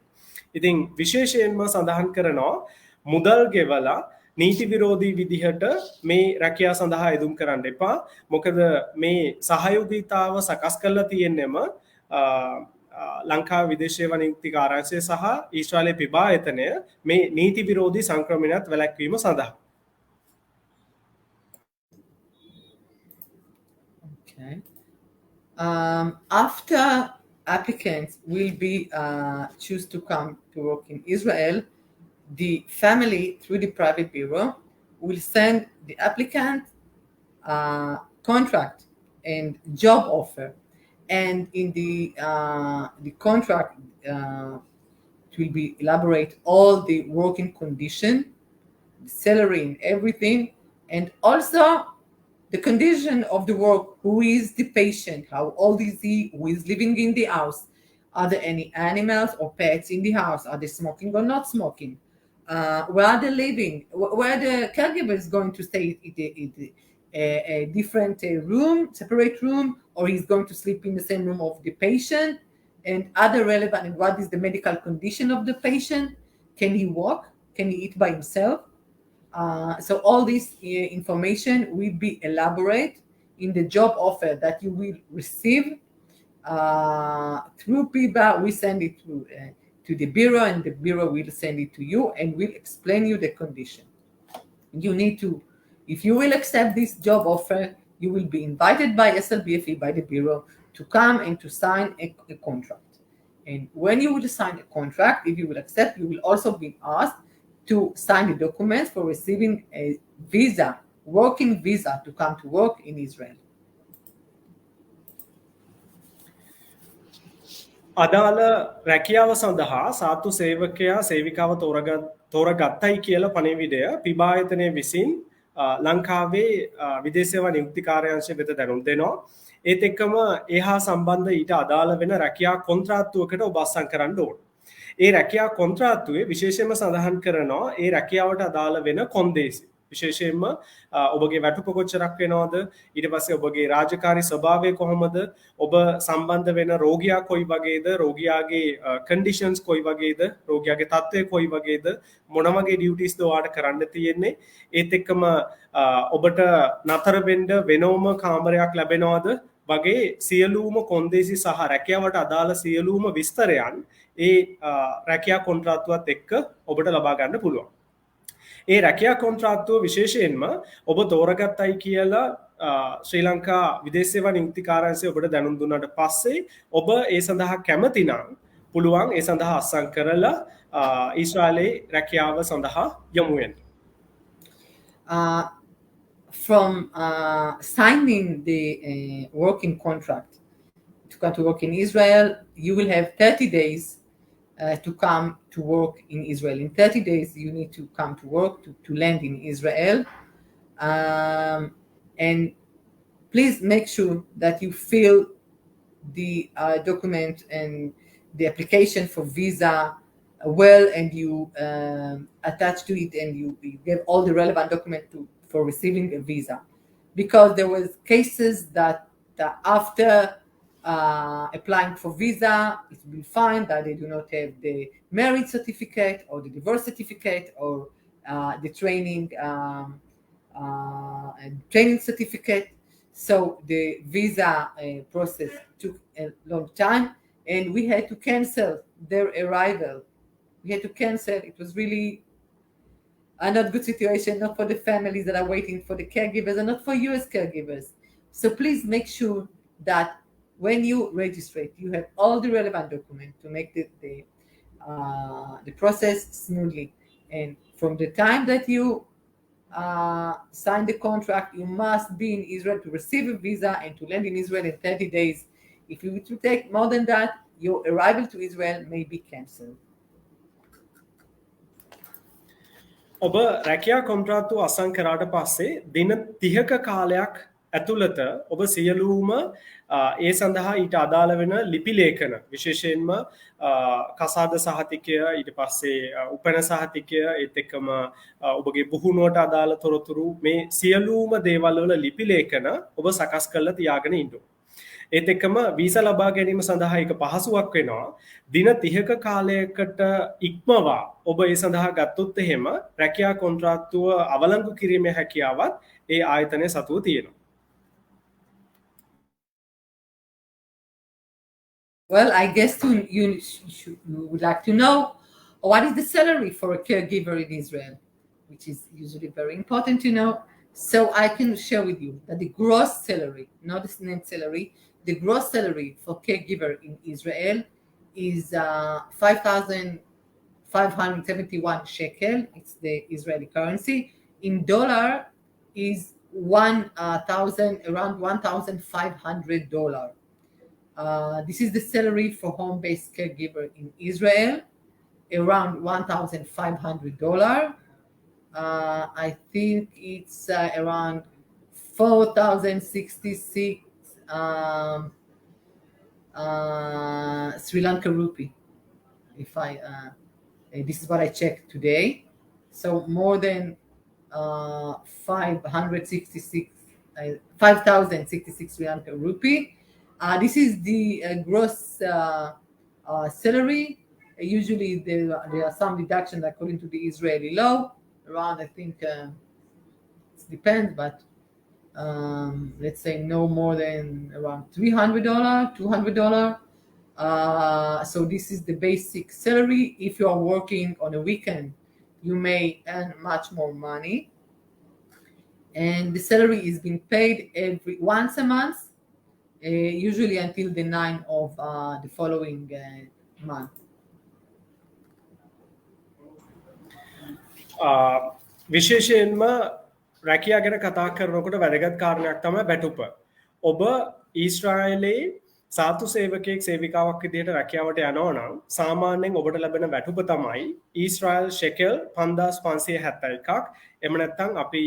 ඉතින් විශේෂයෙන්ම සඳහන් කරනවා මුදල් ගෙවලා නීති විරෝධී විදිහට මේ රැකියා සඳහා යෙදුම් කරන්න එපා. මොකද මේ සහයෝගීතාව සකස් කරලා තියෙන්නෙම ලංකා විදේශ වනිති කාරාංශය සහ ඊශ්‍රායලයේ පිබා ආයතනය මේ නීති විරෝධී සංක්‍රමණයත් වැළැක්වීම සඳහා. Okay. After applicants will be choose to come to work in Israel, the family through the private bureau will send the applicant contract and job offer. And in the contract, it will be elaborate all the working condition, the salary and everything, and also the condition of the work. Who is the patient? How old is he? Who is living in the house? Are there any animals or pets in the house? Are they smoking or not smoking? Where are they living? Where the caregiver is going to stay? A different room, separate room, or he's going to sleep in the same room of the patient, and other relevant, and what is the medical condition of the patient? Can he walk? Can he eat by himself? So all this information will be elaborate in the job offer that you will receive through PIBA. We send it to the bureau, and the bureau will send it to you and will explain you the condition. You need to, if you will accept this job offer, you will be invited by SLBFE, by the bureau, to come and to sign a contract. And when you will sign a contract, if you will accept, you will also be asked to sign the documents for receiving a visa, working visa, to come to work in Israel. අදාළ රැකියාව සඳහා සාතු සේවකයා සේවිකාව තෝරගත්තයි කියලා පණිවිඩය පිබා ආයතනය විසින් ලංකාවේ විදේශ සේවා නියුක්ති කාර්යාංශය වෙත දැනුම් දෙනවා. ඒත් එක්කම එහා සම්බන්ධ ඊට අදාළ වෙන රැකියා කොන්ත්‍රාත්තුවකට ඔබ අත්සන් කරන්න ඕන. ඒ රැකියා කොන්ත්‍රාත්තුවේ විශේෂයෙන්ම සඳහන් කරනවා ඒ රැකියාවට අදාළ වෙන කොන්දේසි. විශේෂයෙන්ම ඔබගේ වැටුප කොච්චරක් වෙනවද, ඊට පස්සේ ඔබගේ රාජකාරී ස්වභාවය කොහොමද, ඔබ සම්බන්ධ වෙන රෝගියා කොයි වගේද, රෝගියාගේ කන්ඩිෂන්ස් කොයි වගේද, රෝගියාගේ තත්ත්වය කොයි වගේද, මොන වගේ ඩියුටිස්ද ඔයාට කරන්න තියෙන්නේ, ඒත් එක්කම ඔබට නතර වෙන්න වෙනම කාමරයක් ලැබෙනවද වගේ සියලුම කොන්දේසි සහ රැකියාවට අදාළ සියලුම විස්තරයන් ඒ රැකියා කොන්ත්‍රාත්තුවත් එක්ක ඔබට ලබා ගන්න පුළුවන්. ඒ රැකියා කොන්ත්‍රාත්තුව විශේෂයෙන්ම ඔබ තෝරගත්තයි කියලා ශ්‍රී ලංකා විදේශ සේවා නියුක්ති කාර්යාංශය ඔබට දැනුම් දුන්නාට පස්සේ ඔබ ඒ සඳහා කැමති නම් පුළුවන් ඒ සඳහා අත්සන් කරලා ඊශ්‍රායලයේ රැකියාව සඳහා යමු වෙන්න. From signing the working contract to come to work in Israel, you will have 30 days to come to work in Israel. In 30 days, you need to come to work to land in Israel. And please make sure that you fill the document and the application for visa well, and you attach to it, and you give all the relevant documents for receiving a visa. Because there was cases that after applying for visa, it will find that they do not have the marriage certificate or the divorce certificate or the training certificate. So the visa process took a long time, and we had to cancel their arrival. We had to cancel. It was really a not good situation, not for the families that are waiting for the caregivers, and not for you as caregivers. So please make sure that when you register, you have all the relevant documents to make the process smoothly. And from the time that you sign the contract, you must be in Israel to receive a visa and to land in Israel in 30 days. If you to take more than that, your arrival to Israel may be cancelled. ඔබ රැකියා කොන්ත්‍රාත්තුව අසං කරාට පස්සේ දින 30ක කාලයක් ඇතුළත ඔබ සියලුම ඒ සඳහා ඊට අදාළ වෙන ලිපි ලේඛන විශේෂයෙන්ම කසාද සහතිකය ඊට පස්සේ උපැන සහතිකය ඒත් එක්කම ඔබගේ බුහුණුවට අදාළ තොරතුරු මේ සියලුම දේවල් වල ලිපි ලේඛන ඔබ සකස් කරලා තියාගෙන ඉන්න ඕනේ. ඒත් එක්කම වීසා ලබා ගැනීම සඳහා එක පහසුවක් වෙනවා. දින 30ක කාලයකට ඉක්මවා ඔබ ඒ සඳහා ගත්තොත් එහෙම රැකියා කොන්ත්‍රාත්තුව අවලංගු කිරීමේ හැකියාවත් ඒ ආයතනය සතුව තියෙනවා. Well, I guess you would like to know what is the salary for a caregiver in Israel, which is usually very important to know. So I can share with you that the gross salary, not the net salary, the gross salary for caregiver in Israel is 5,571 shekel. It's the Israeli currency. In dollar is around $1,500. This is the salary for home-based caregiver in Israel, around $1,500. I think it's around 4,066 Sri Lanka rupee. If this is what I checked today. So more than 5,066 Sri Lanka rupee. This is the gross salary. Usually there are some deductions according to the Israeli law. Around, I think, it depends, but let's say no more than around $300, $200. So this is the basic salary. If you are working on a weekend, you may earn much more money. And the salary is being paid once a month, usually until the 9th of the following month. විශේෂයෙන්ම රැකියා ගැන කතා කරනකොට වැදගත් කාරණයක් තමයි වැටුප. ඔබ ඊශ්‍රායලයේ සාතු සේවකයෙක් සේවිකාවක් විදිහට රැකියාවට යනවා නම් සාමාන්‍යයෙන් ඔබට ලැබෙන වැටුප තමයි ඊශ්‍රායල් ෂෙකල් 5571ක්. එහෙම නැත්නම් අපි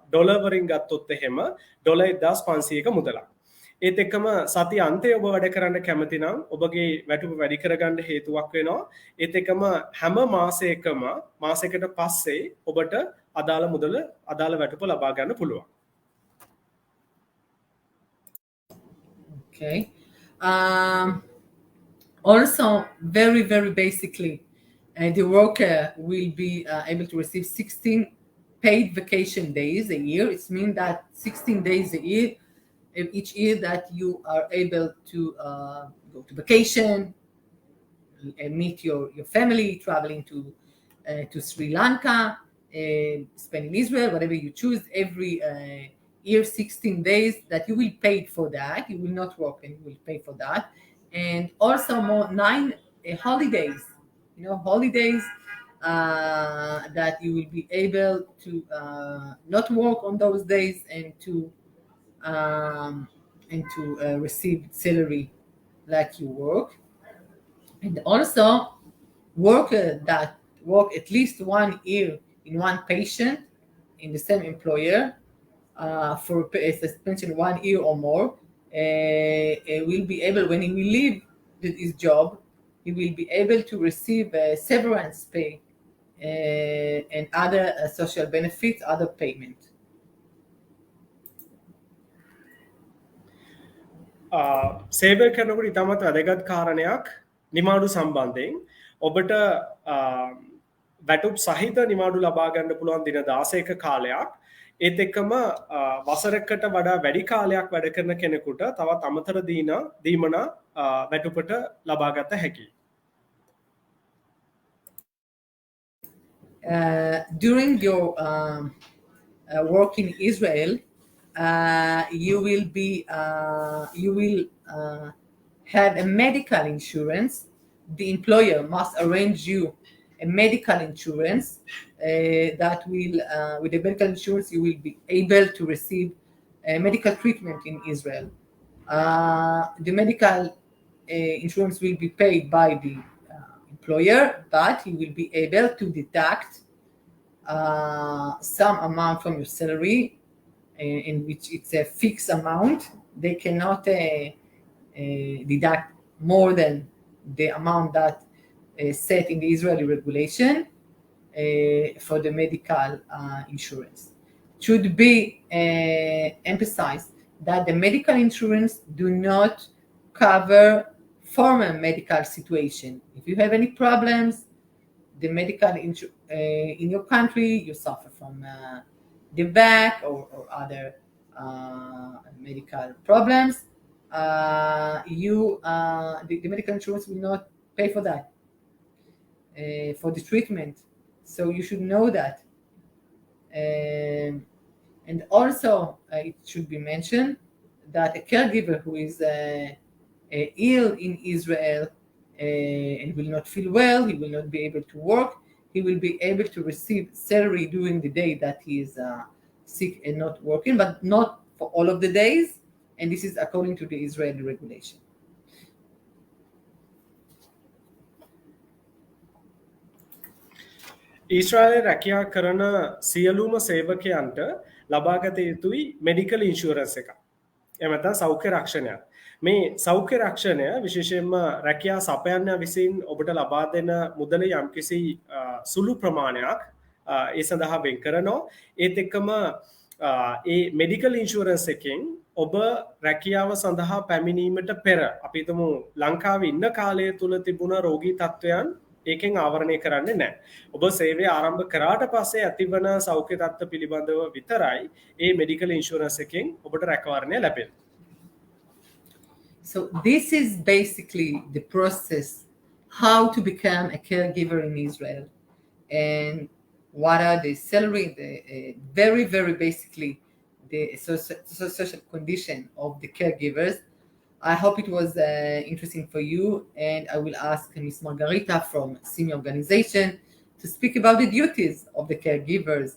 ඩොලර් වලින් ගත්තොත් එහෙම ඩොලර් 1500ක මුදලක්. ඒත් එක්කම සති අන්තයේ ඔබ වැඩ කරන්න කැමති නම් ඔබගේ වැටුප වැඩි කරගන්න හේතුවක් වෙනවා. ඒත් එක්කම හැම මාසයකට පස්සේ ඔබට අදාළ මුදල අදාළ වැටුප ලබා ගන්න පුළුවන්. Okay. Also, very, very basically, the worker will be able to receive 16 paid vacation days a year. It means that 16 days a year, each year that you are able to go to vacation, and meet your family, traveling to Sri Lanka, spend in Israel, whatever you choose, every year 16 days that you will pay for that. You will not work and you will pay for that. And also more 9 holidays, holidays that you will be able to not work on those days and to receive salary like you work. And also workers that work at least 1 year in one patient in the same employer for a suspension 1 year or more will be able, when he will leave his job, he will be able to receive severance pay and other social benefits, other payment. සේවය කරනකොට ඉතාමත් වැදගත් කාරණයක් නිමාඩු සම්බන්ධයෙන් ඔබට වැටුප් සහිත නිමාඩු ලබා ගන්න පුළුවන් දින 16ක කාලයක්. ඒත් එක්කම වසරකට වඩා වැඩි කාලයක් වැඩ කරන කෙනෙකුට තවත් අමතර දීමන වැටුපට ලබා ගත හැකියි. During your work in Israel, you will have a medical insurance. The employer must arrange you a medical insurance that will, with the medical insurance, you will be able to receive medical treatment in Israel. The medical insurance will be paid by the employer, but he will be able to deduct some amount from your salary, in which it's a fixed amount. They cannot deduct more than the amount that set in the Israeli regulation for the medical insurance. It should be emphasized that the medical insurance do not cover formal medical situation. If you have any problems, the medical in your country, you suffer from the back or other medical problems, the medical insurance will not pay for that, for the treatment. So you should know that. And also, it should be mentioned that a caregiver who is ill in Israel and will not feel well, he will not be able to work, he will be able to receive salary during the day that he is sick and not working, but not for all of the days, and this is according to the Israeli regulation. ඊශ්‍රායලයේ රැකියා කරන සියලුම සේවකයන්ට ලබාගත යුතුයි medical insurance එක. එහෙම නැත්නම් සෞඛ්‍ය රක්ෂණයක්. මේ සෞඛ්‍ය රක්ෂණය විශේෂයෙන්ම රැකියා සපයන්න විසින් ඔබට ලබා දෙන මුදල යම්කිසි සුළු ප්‍රමාණයක් ඒ සඳහා වෙන් කරනවා. ඒත් එක්කම ඒ මෙඩිකල් ඉන්ෂුරන්ස් එකෙන් ඔබ රැකියාව සඳහා පැමිණීමට පෙර අපි හිතමු ලංකාවේ ඉන්න කාලය තුල තිබුණ රෝගී තත්ත්වයන් ඒකෙන් ආවරණය කරන්නේ නැහැ. ඔබ සේවය ආරම්භ කරාට පස්සේ ඇතිවන සෞඛ්‍ය තත්ත්ව පිළිබඳව විතරයි ඒ මෙඩිකල් ඉන්ෂුරන්ස් එකෙන් ඔබට රැකවරණය ලැබෙන්නේ. So this is basically the process how to become a caregiver in Israel, and what are the salary, the very, very basically the social condition of the caregivers. I hope it was interesting for you, and I will ask Ms. Margarita from Simi Organization to speak about the duties of the caregivers.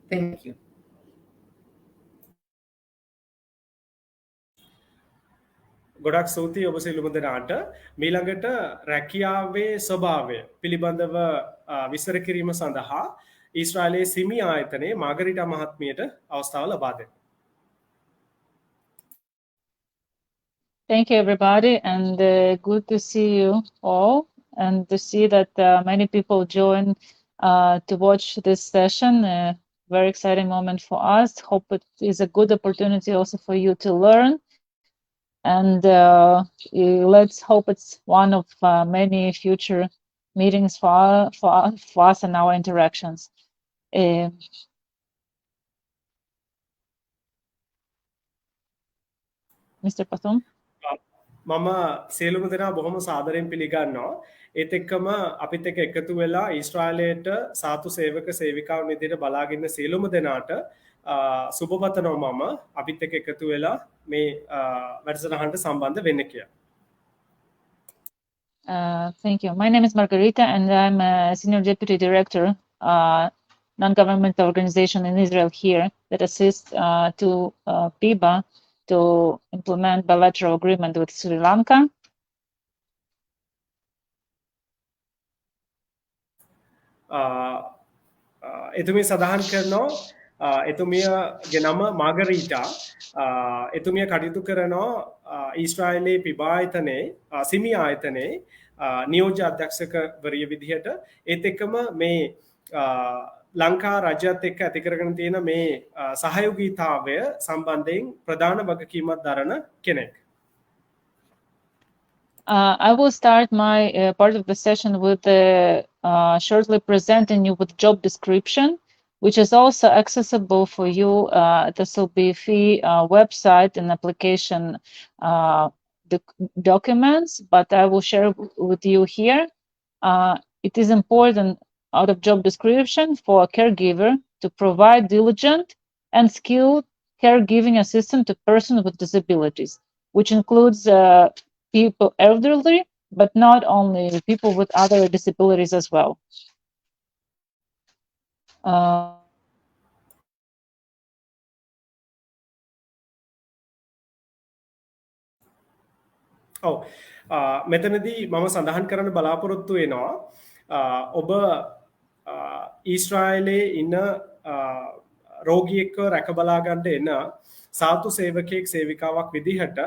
Thank you. ගොඩක් ස්තුතියි ඔබ සියලුම දෙනාට. මීළඟට රැකියාවේ ස්වභාවය පිළිබඳව විස්තර කිරීම සඳහා ඊශ්‍රායලයේ සිමි ආයතනයේ මාගරිටා මහත්මියට අවස්ථාව ලබා දෙන්න. Thank you, everybody, and good to see you all, and to see that many people join to watch this session. Very exciting moment for us. Hope it is a good opportunity also for you to learn. And let's hope it's one of many future meetings for us and our interactions. Mr. Pathum? මම සියලුම දෙනා බොහොම සාදරයෙන් පිළිගන්නවා. ඒත් එක්කම අපිත් එක්ක එකතු වෙලා ඊශ්‍රායලයට සාතු සේවක සේවිකාවන් විදිහට බලාගෙන ඉන්න සියලුම දෙනාට සුබ පතනවා මම අපිත් එක්ක එකතු වෙලා මේ වැඩසටහනට සම්බන්ධ වෙන්න කියලා. Thank you. My name is Margarita, and I'm a Senior Deputy Director, non-governmental organization in Israel here that assists to PIBA to implement bilateral agreement with Sri Lanka. එතුමිය සඳහන් කරනවා එතුමියගේ නම මාගරීටා. එතුමිය කටයුතු කරනවා ඊශ්‍රායලයේ පිබා ආයතනයේ සිමි ආයතනයේ නියෝජ්‍ය අධ්‍යක්ෂකවරිය විදිහට. ඒත් එක්කම මේ ලංකා රජයත් එක්ක ඇති කරගෙන තියෙන මේ සහයෝගීතාවය සම්බන්ධයෙන් ප්‍රධාන වගකීමක් දරන කෙනෙක්. I will start my part of the session with shortly presenting you with job description, which is also accessible for you at the SLBFE website and application documents, but I will share with you here. It is important out of job description for a caregiver to provide diligent and skilled caregiving assistance to persons with disabilities, which includes people elderly, but not only people with other disabilities as well. මෙතනදී මම සඳහන් කරන්න බලාපොරොත්තු වෙනවා ඔබ ඊශ්‍රායලයේ ඉන්න රෝගියෙක්ව රැකබලා ගන්න එන සාතු සේවකයෙක් සේවිකාවක් විදිහට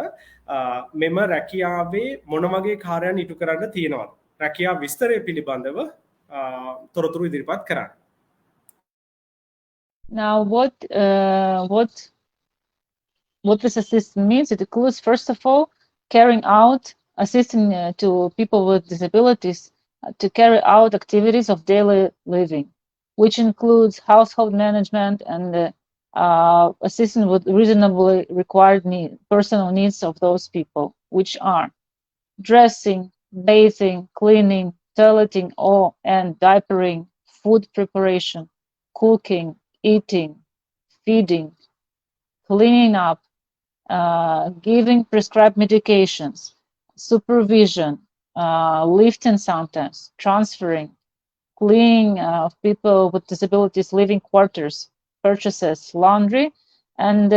මෙම රැකියාවේ මොන වගේ කාර්යයන් ඉටු කරන්න තියෙනවද? රැකියා විස්තරය පිළිබඳව තොරතුරු ඉදිරිපත් කරන්න. Now, what this assistance means, it includes, first of all, carrying out, assisting to people with disabilities to carry out activities of daily living, which includes household management and assisting with reasonably required personal needs of those people, which are dressing, bathing, cleaning, toileting and diapering, food preparation, cooking, eating, feeding, cleaning up, giving prescribed medications, supervision, lifting sometimes, transferring, cleaning of people with disabilities living quarters, purchases, laundry, and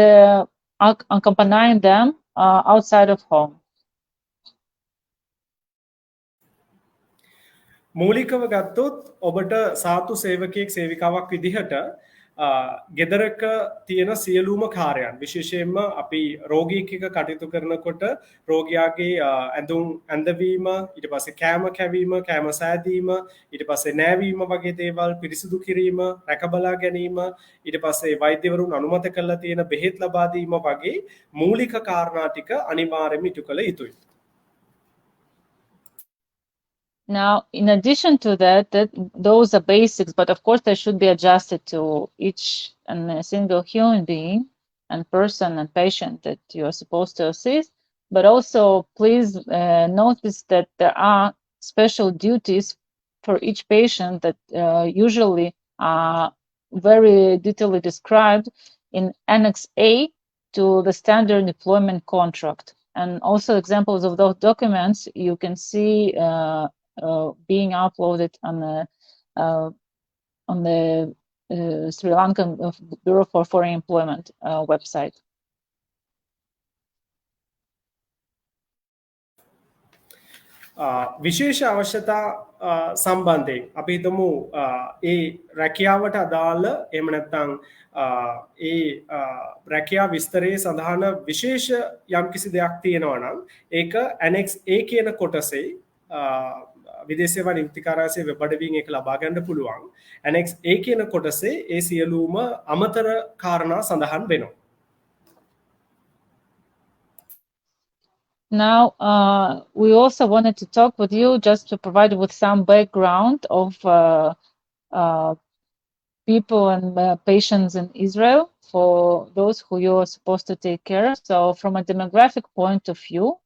accompanying them outside of home. මූලිකව ගත්තොත් ඔබට සාතු සේවකයෙක් සේවිකාවක් විදිහට ගෙදරක තියෙන සියලුම කාර්යයන් විශේෂයෙන්ම අපි රෝගියෙක් එක්ක කටයුතු කරනකොට රෝගියාගේ ඇඳුම් ඇඳවීම ඊට පස්සේ කෑම කැවීම කෑම සෑදීම ඊට පස්සේ නෑවීම වගේ දේවල් පිරිසිදු කිරීම රැකබලා ගැනීම ඊට පස්සේ වෛද්‍යවරුන් අනුමත කරලා තියෙන බෙහෙත් ලබා දීම වගේ මූලික කාරණා ටික අනිවාර්යයෙන්ම ඉටු කළ යුතුයි. Now, in addition to that, those are basics, but of course they should be adjusted to each and a single human being and person and patient that you are supposed to assist. But also, please notice that there are special duties for each patient that usually are very detailedly described in Annex A to the standard employment contract. And also examples of those documents you can see being uploaded on the Sri Lankan Bureau for Foreign Employment website. විශේෂ අවශ්‍යතා සම්බන්ධයෙන් අපි හිතමු ඒ රැකියාවට අදාළ එහෙම නැත්නම් ඒ රැකියා විස්තරයේ සඳහන විශේෂ යම්කිසි දෙයක් තියෙනවා නම් ඒක Annex A කියන කොටසේ විදේශ සේවා නියුක්ති කාර්යාලයේ වෙබ් අඩවියෙන් ඒක ලබා ගන්න පුළුවන්. Annex A කියන කොටසේ ඒ සියලුම අමතර කාරණා සඳහන් වෙනවා. Now, we also wanted to talk with you just to provide you with some background of people and patients in Israel for those who you are supposed to take care of. So from a demographic point of view,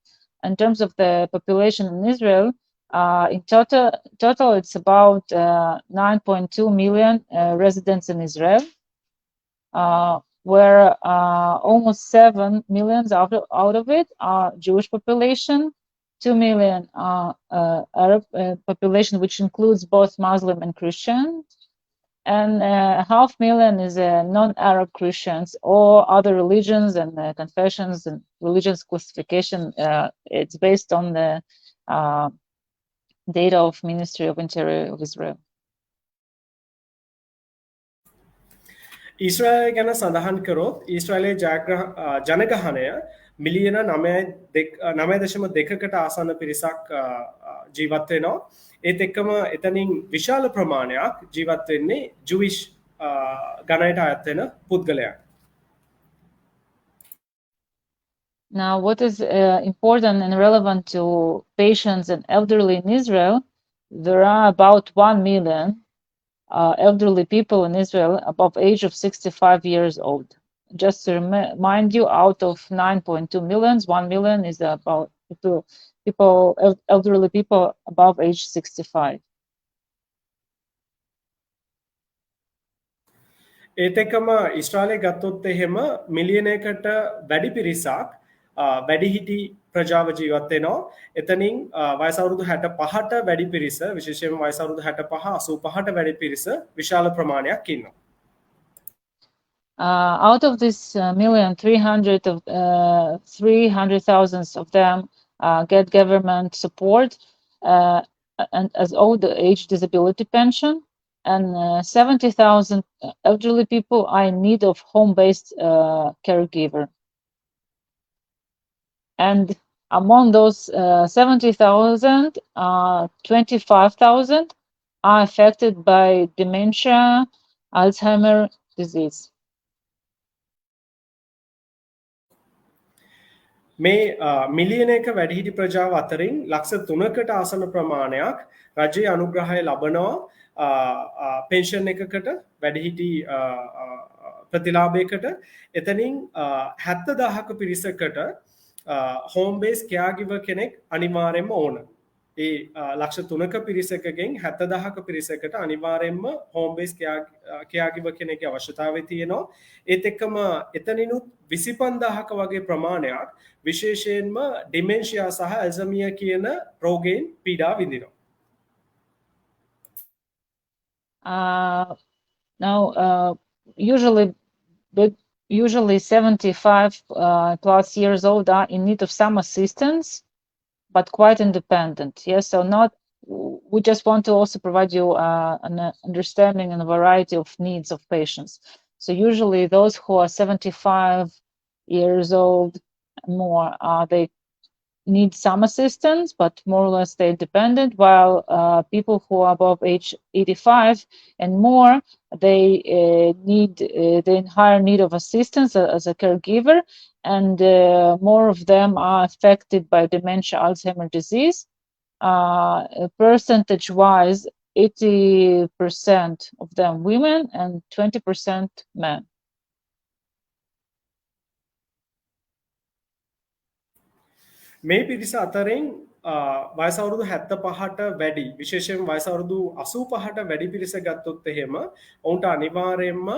in terms of the population in Israel, in total it's about 9.2 million residents in Israel, where almost 7 million out of it are Jewish population, 2 million Arab population, which includes both Muslim and Christians, and 500,000 is non-Arab Christians or other religions and confessions and religious classification. It's based on the data of Ministry of Interior of Israel. Israel ගැන සඳහන් කරොත් ඊශ්‍රායලයේ ජනගහනය මිලියන 9.2කට ආසන්න පිරිසක් ජීවත් වෙනවා. ඒත් එක්කම එතනින් විශාල ප්‍රමාණයක් ජීවත් වෙන්නේ ජුවිෂ් ගණයට අයත් වෙන පුද්ගලයන්. Now, what is important and relevant to patients and elderly in Israel, there are about 1 million elderly people in Israel above age of 65 years old. Just to remind you, out of 9.2 million, 1 million is about elderly people above age 65. ඒත් එක්කම ඊශ්‍රායලයේ ගත්තොත් එහෙම මිලියනයකට වැඩි පිරිසක් වැඩිහිටි ප්‍රජාව ජීවත් වෙනවා. එතනින් වයස අවුරුදු 65ට වැඩි පිරිස විශේෂයෙන්ම වයස අවුරුදු 65 85ට වැඩි පිරිස විශාල ප්‍රමාණයක් ඉන්නවා. Out of this 300,000 of them get government support and as old age disability pension, and 70,000 elderly people are in need of home-based caregiver. And among those 70,000, 25,000 are affected by dementia, Alzheimer disease. මේ මිලියනයක වැඩිහිටි ප්‍රජාව අතරින් ලක්ෂ 3කට ආසන ප්‍රමාණයක් රජයේ අනුග්‍රහය ලබනවා පෙන්ෂන් එකකට වැඩිහිටි ප්‍රතිලාභයකට එතනින් 70,000ක පිරිසකට හෝම් බේස් කෙයාගිවර් කෙනෙක් අනිවාර්යයෙන්ම ඕන. ඒ ලක්ෂ 3ක පිරිසකගෙන් 70,000ක පිරිසකට අනිවාර්යයෙන්ම හෝම් බේස් කෙයාගිවර් කෙනෙක්ගේ අවශ්‍යතාවය තියෙනවා. ඒත් එක්කම එතනිනුත් 25,000ක වගේ ප්‍රමාණයක් විශේෂයෙන්ම ඩිමෙන්ෂියා සහ ඇල්සීමර් කියන රෝගයෙන් පීඩා විඳිනවා. Now, usually 75 plus years old are in need of some assistance, but quite independent. Yes, so we just want to also provide you an understanding and a variety of needs of patients. So usually those who are 75 years old and more, they need some assistance, but more or less they're dependent, while people who are above age 85 and more, they need the higher need of assistance as a caregiver, and more of them are affected by dementia, Alzheimer disease. Percentage-wise, 80% of them women and 20% men. මේ පිරිස අතරින් වයස අවුරුදු 75ට වැඩි විශේෂයෙන් වයස අවුරුදු 85ට වැඩි පිරිස ගත්තොත් එහෙම ඔවුන්ට අනිවාර්යයෙන්ම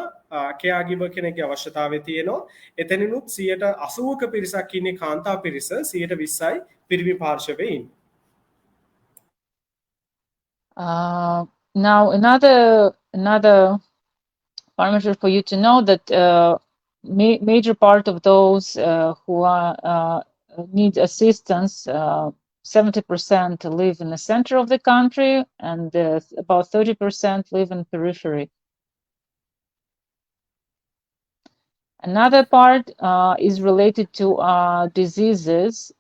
කෙයාගිවර් කෙනෙක්ගේ අවශ්‍යතාවය තියෙනවා. එතනිනුත් 80ක පිරිසක් ඉන්නේ කාන්තා පිරිස 120යි පිරිමි පාර්ශවයේ ඉන්නේ. Now another parameter for you to know that major part of those who are need assistance, 70% live in the center of the country, and about 30% live in periphery. Another part is related to diseases,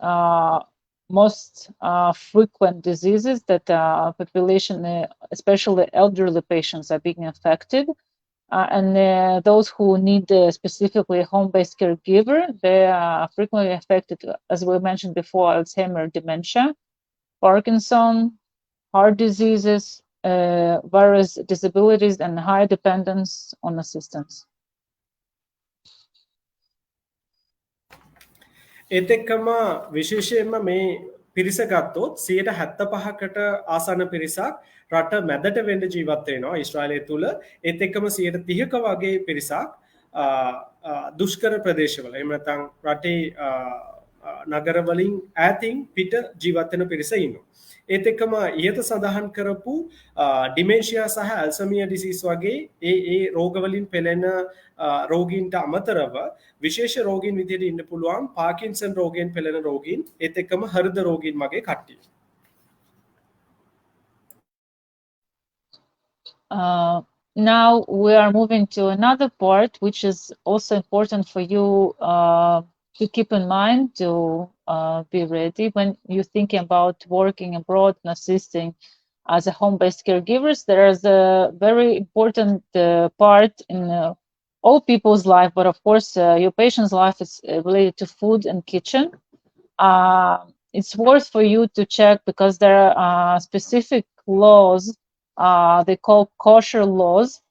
most frequent diseases that population, especially elderly patients, are being affected. And those who need specifically home-based caregiver, they are frequently affected, as we mentioned before, Alzheimer, dementia, Parkinson, heart diseases, various disabilities, and high dependence on assistance. ඒත් එක්කම විශේෂයෙන්ම මේ පිරිස ගත්තොත් 75කට ආසන්න පිරිසක් රට මැදට වෙන්න ජීවත් වෙනවා ඊශ්‍රායලය තුල. ඒත් එක්කම 30ක වගේ පිරිසක් දුෂ්කර ප්‍රදේශවල එහෙම නැත්නම් රටේ නගර වලින් ඈතින් පිට ජීවත් වෙන පිරිස ඉන්නවා. ඒත් එක්කම ඊට සඳහන් කරපු ඩිමෙන්ෂියා සහ ඇල්සීමර් ඩිසීස් වගේ ඒ රෝග වලින් පෙළෙන රෝගීන්ට අමතරව විශේෂ රෝගීන් විදිහට ඉන්න පුළුවන් පාකින්සන් රෝගයෙන් පෙළෙන රෝගීන් ඒත් එක්කම හෘද රෝගීන් වගේ කට්ටිය. Now we are moving to another part, which is also important for you to keep in mind, to be ready when you're thinking about working abroad and assisting as a home-based caregivers. There is a very important part in all people's life, but of course your patient's life is related to food and kitchen. It's worth for you to check because there are specific laws, they call kosher laws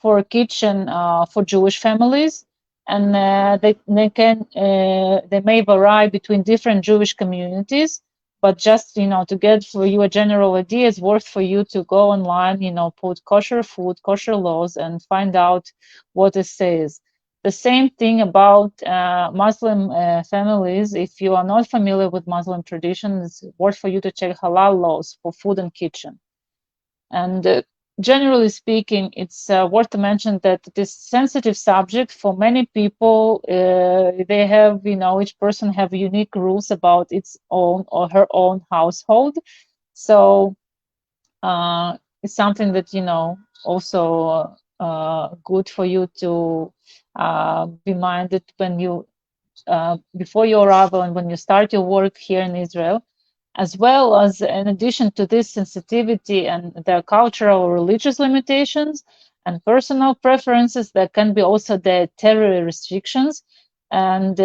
for kitchen for Jewish families, and they may vary between different Jewish communities. But just to get for you a general idea, it's worth for you to go online, put kosher food, kosher laws, and find out what it says. The same thing about Muslim families. If you are not familiar with Muslim tradition, it's worth for you to check halal laws for food and kitchen. And generally speaking, it's worth to mention that this sensitive subject for many people, they have, each person have unique rules about its own or her own household. So is something that, you know, also good for you to be minded when you before your arrival and when you start your work here in Israel, as well as in addition to this sensitivity and their cultural or religious limitations and personal preferences, there can be also dietary restrictions. And,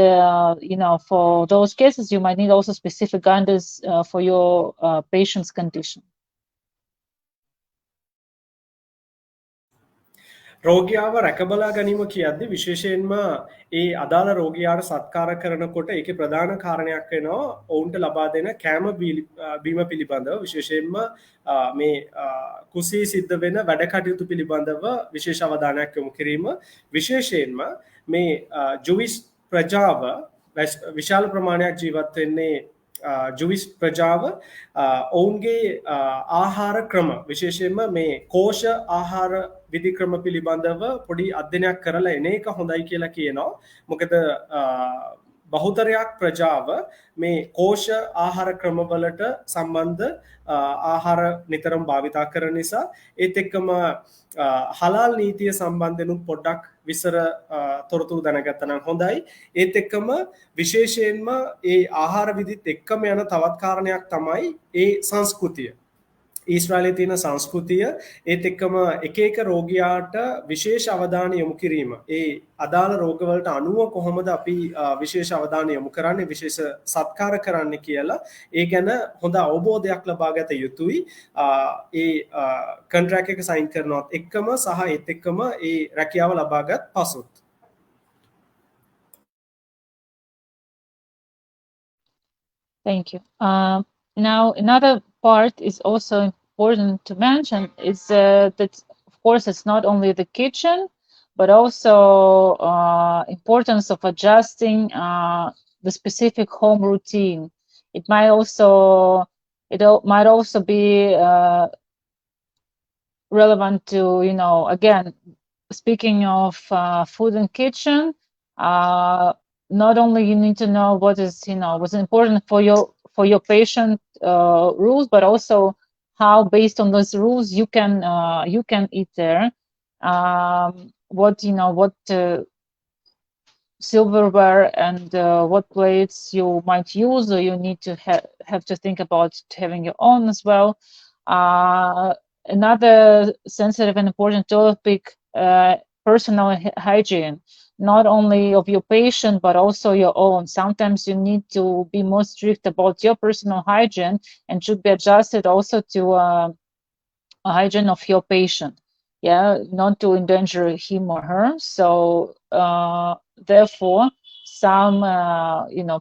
you know, for those cases, you might need also specific guidance for your patient's condition. රෝගියාව රැකබලා ගැනීම කියද්දි විශේෂයෙන්ම ඒ අදාළ රෝගියාට සත්කාර කරනකොට ඒකේ ප්‍රධාන කාරණයක් වෙනවා ඔවුන්ට ලබා දෙන කෑම බීම පිළිබඳව විශේෂයෙන්ම මේ කුසී සිද්ධ වෙන වැඩ කටයුතු පිළිබඳව විශේෂ අවධානයක් යොමු කිරීම විශේෂයෙන්ම මේ ජුවිෂ් ප්‍රජාව විශාල ප්‍රමාණයක් ජීවත් වෙන්නේ ජුවිස් ප්‍රජාව ඔවුන්ගේ ආහාර ක්‍රම විශේෂයෙන්ම මේ කෝෂ ආහාර විධි ක්‍රම පිළිබඳව පොඩි අධ්‍යයනයක් කරලා එන එක හොඳයි කියලා කියනවා. මොකද බහුතරයක් ප්‍රජාව මේ කෝෂ ආහාර ක්‍රමවලට සම්බන්ධ ආහාර නිතරම භාවිතා කරන නිසා ඒත් එක්කම හලාල් නීතිය සම්බන්ධෙනුත් පොඩ්ඩක් විසර තොරතුරු දැනගත්තා නම් හොඳයි. ඒත් එක්කම විශේෂයෙන්ම ඒ ආහාර විධිත් එක්කම යන තවත් කාරණයක් තමයි ඒ සංස්කෘතිය. ඊශ්‍රායලයේ තියෙන සංස්කෘතිය ඒත් එක්කම එක එක රෝගියාට විශේෂ අවධානය යොමු කිරීම. ඒ අදාළ රෝගවලට අනුව කොහොමද අපි විශේෂ අවධානය යොමු කරන්නේ විශේෂ සත්කාර කරන්න කියලා ඒ ගැන හොඳ අවබෝධයක් ලබා ගත යුතුයි. ඒ කොන්ට්‍රැක්ට් එක සයින් කරනවත් එක්කම සහ ඒත් එක්කම ඒ රැකියාව ලබාගත් පසුත්. Thank you. Now, another part is also important to mention is that, of course, it's not only the kitchen, but also importance of adjusting the specific home routine. It might also be relevant to, you know, again, speaking of food and kitchen, not only you need to know what is, you know, what's important for your patient rules, but also how, based on those rules, you can eat there. What silverware and what plates you might use, or you need to have to think about having your own as well. Another sensitive and important topic, personal hygiene. Not only of your patient, but also your own. Sometimes you need to be more strict about your personal hygiene and should be adjusted also to a hygiene of your patient. Yeah, not to endanger him or her. So therefore, some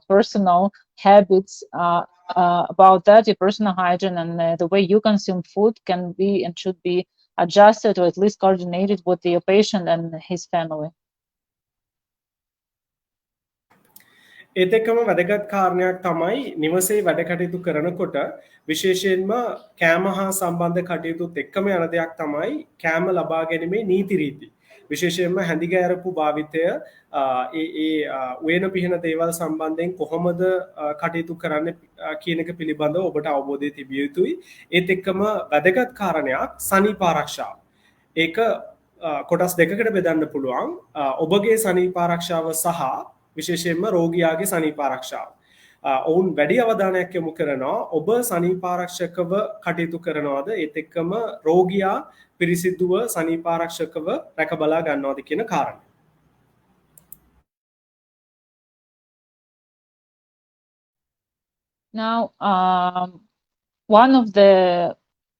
personal habits about that, your personal hygiene and the way you consume food can be and should be adjusted or at least coordinated with your patient and his family. ඒත් එක්කම වැදගත් කාරණයක් තමයි නිවසේ වැඩ කටයුතු කරනකොට විශේෂයෙන්ම කෑම හා සම්බන්ධ කටයුතුත් එක්කම යන දෙයක් තමයි කෑම ලබා ගැනීමේ නීති රීති. විශේෂයෙන්ම හැඳිගෑරපු භාවිතය ඒ උයන පිහන දේවල් සම්බන්ධයෙන් කොහොමද කටයුතු කරන්න කියන එක පිළිබඳව ඔබට අවබෝධය තිබිය යුතුයි. ඒත් එක්කම වැදගත් කාරණයක් සනීප ආරක්ෂාව. ඒක කොටස් දෙකකට බෙදන්න පුළුවන්. ඔබගේ සනීප ආරක්ෂාව සහ විශේෂයෙන්ම රෝගියාගේ සනීප ආරක්ෂාව. ඔවුන් වැඩි අවධානයක් යොමු කරනවා ඔබ සනීප ආරක්ෂකව කටයුතු කරනවාද ඒත් එක්කම රෝගියා පිරිසිදුව සනීප ආරක්ෂකව රැක බලා ගන්නවාද කියන කාරණය. Now, one of the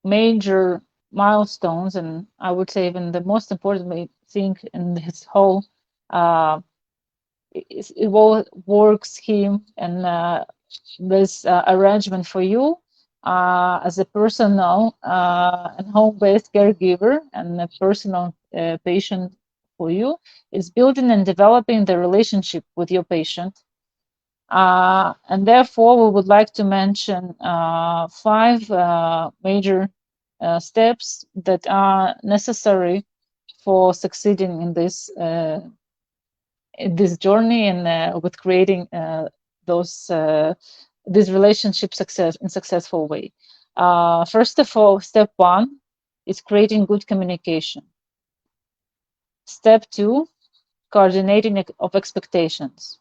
major milestones, and I would say even the most important thing in this whole it works him and this arrangement for you as a personal and home-based caregiver and a personal patient for you is building and developing the relationship with your patient. And therefore, we would like to mention 5 major steps that are necessary for succeeding in this journey and with creating this relationship success in successful way. First of all, step 1 is creating good communication. Step 2, coordinating of expectations.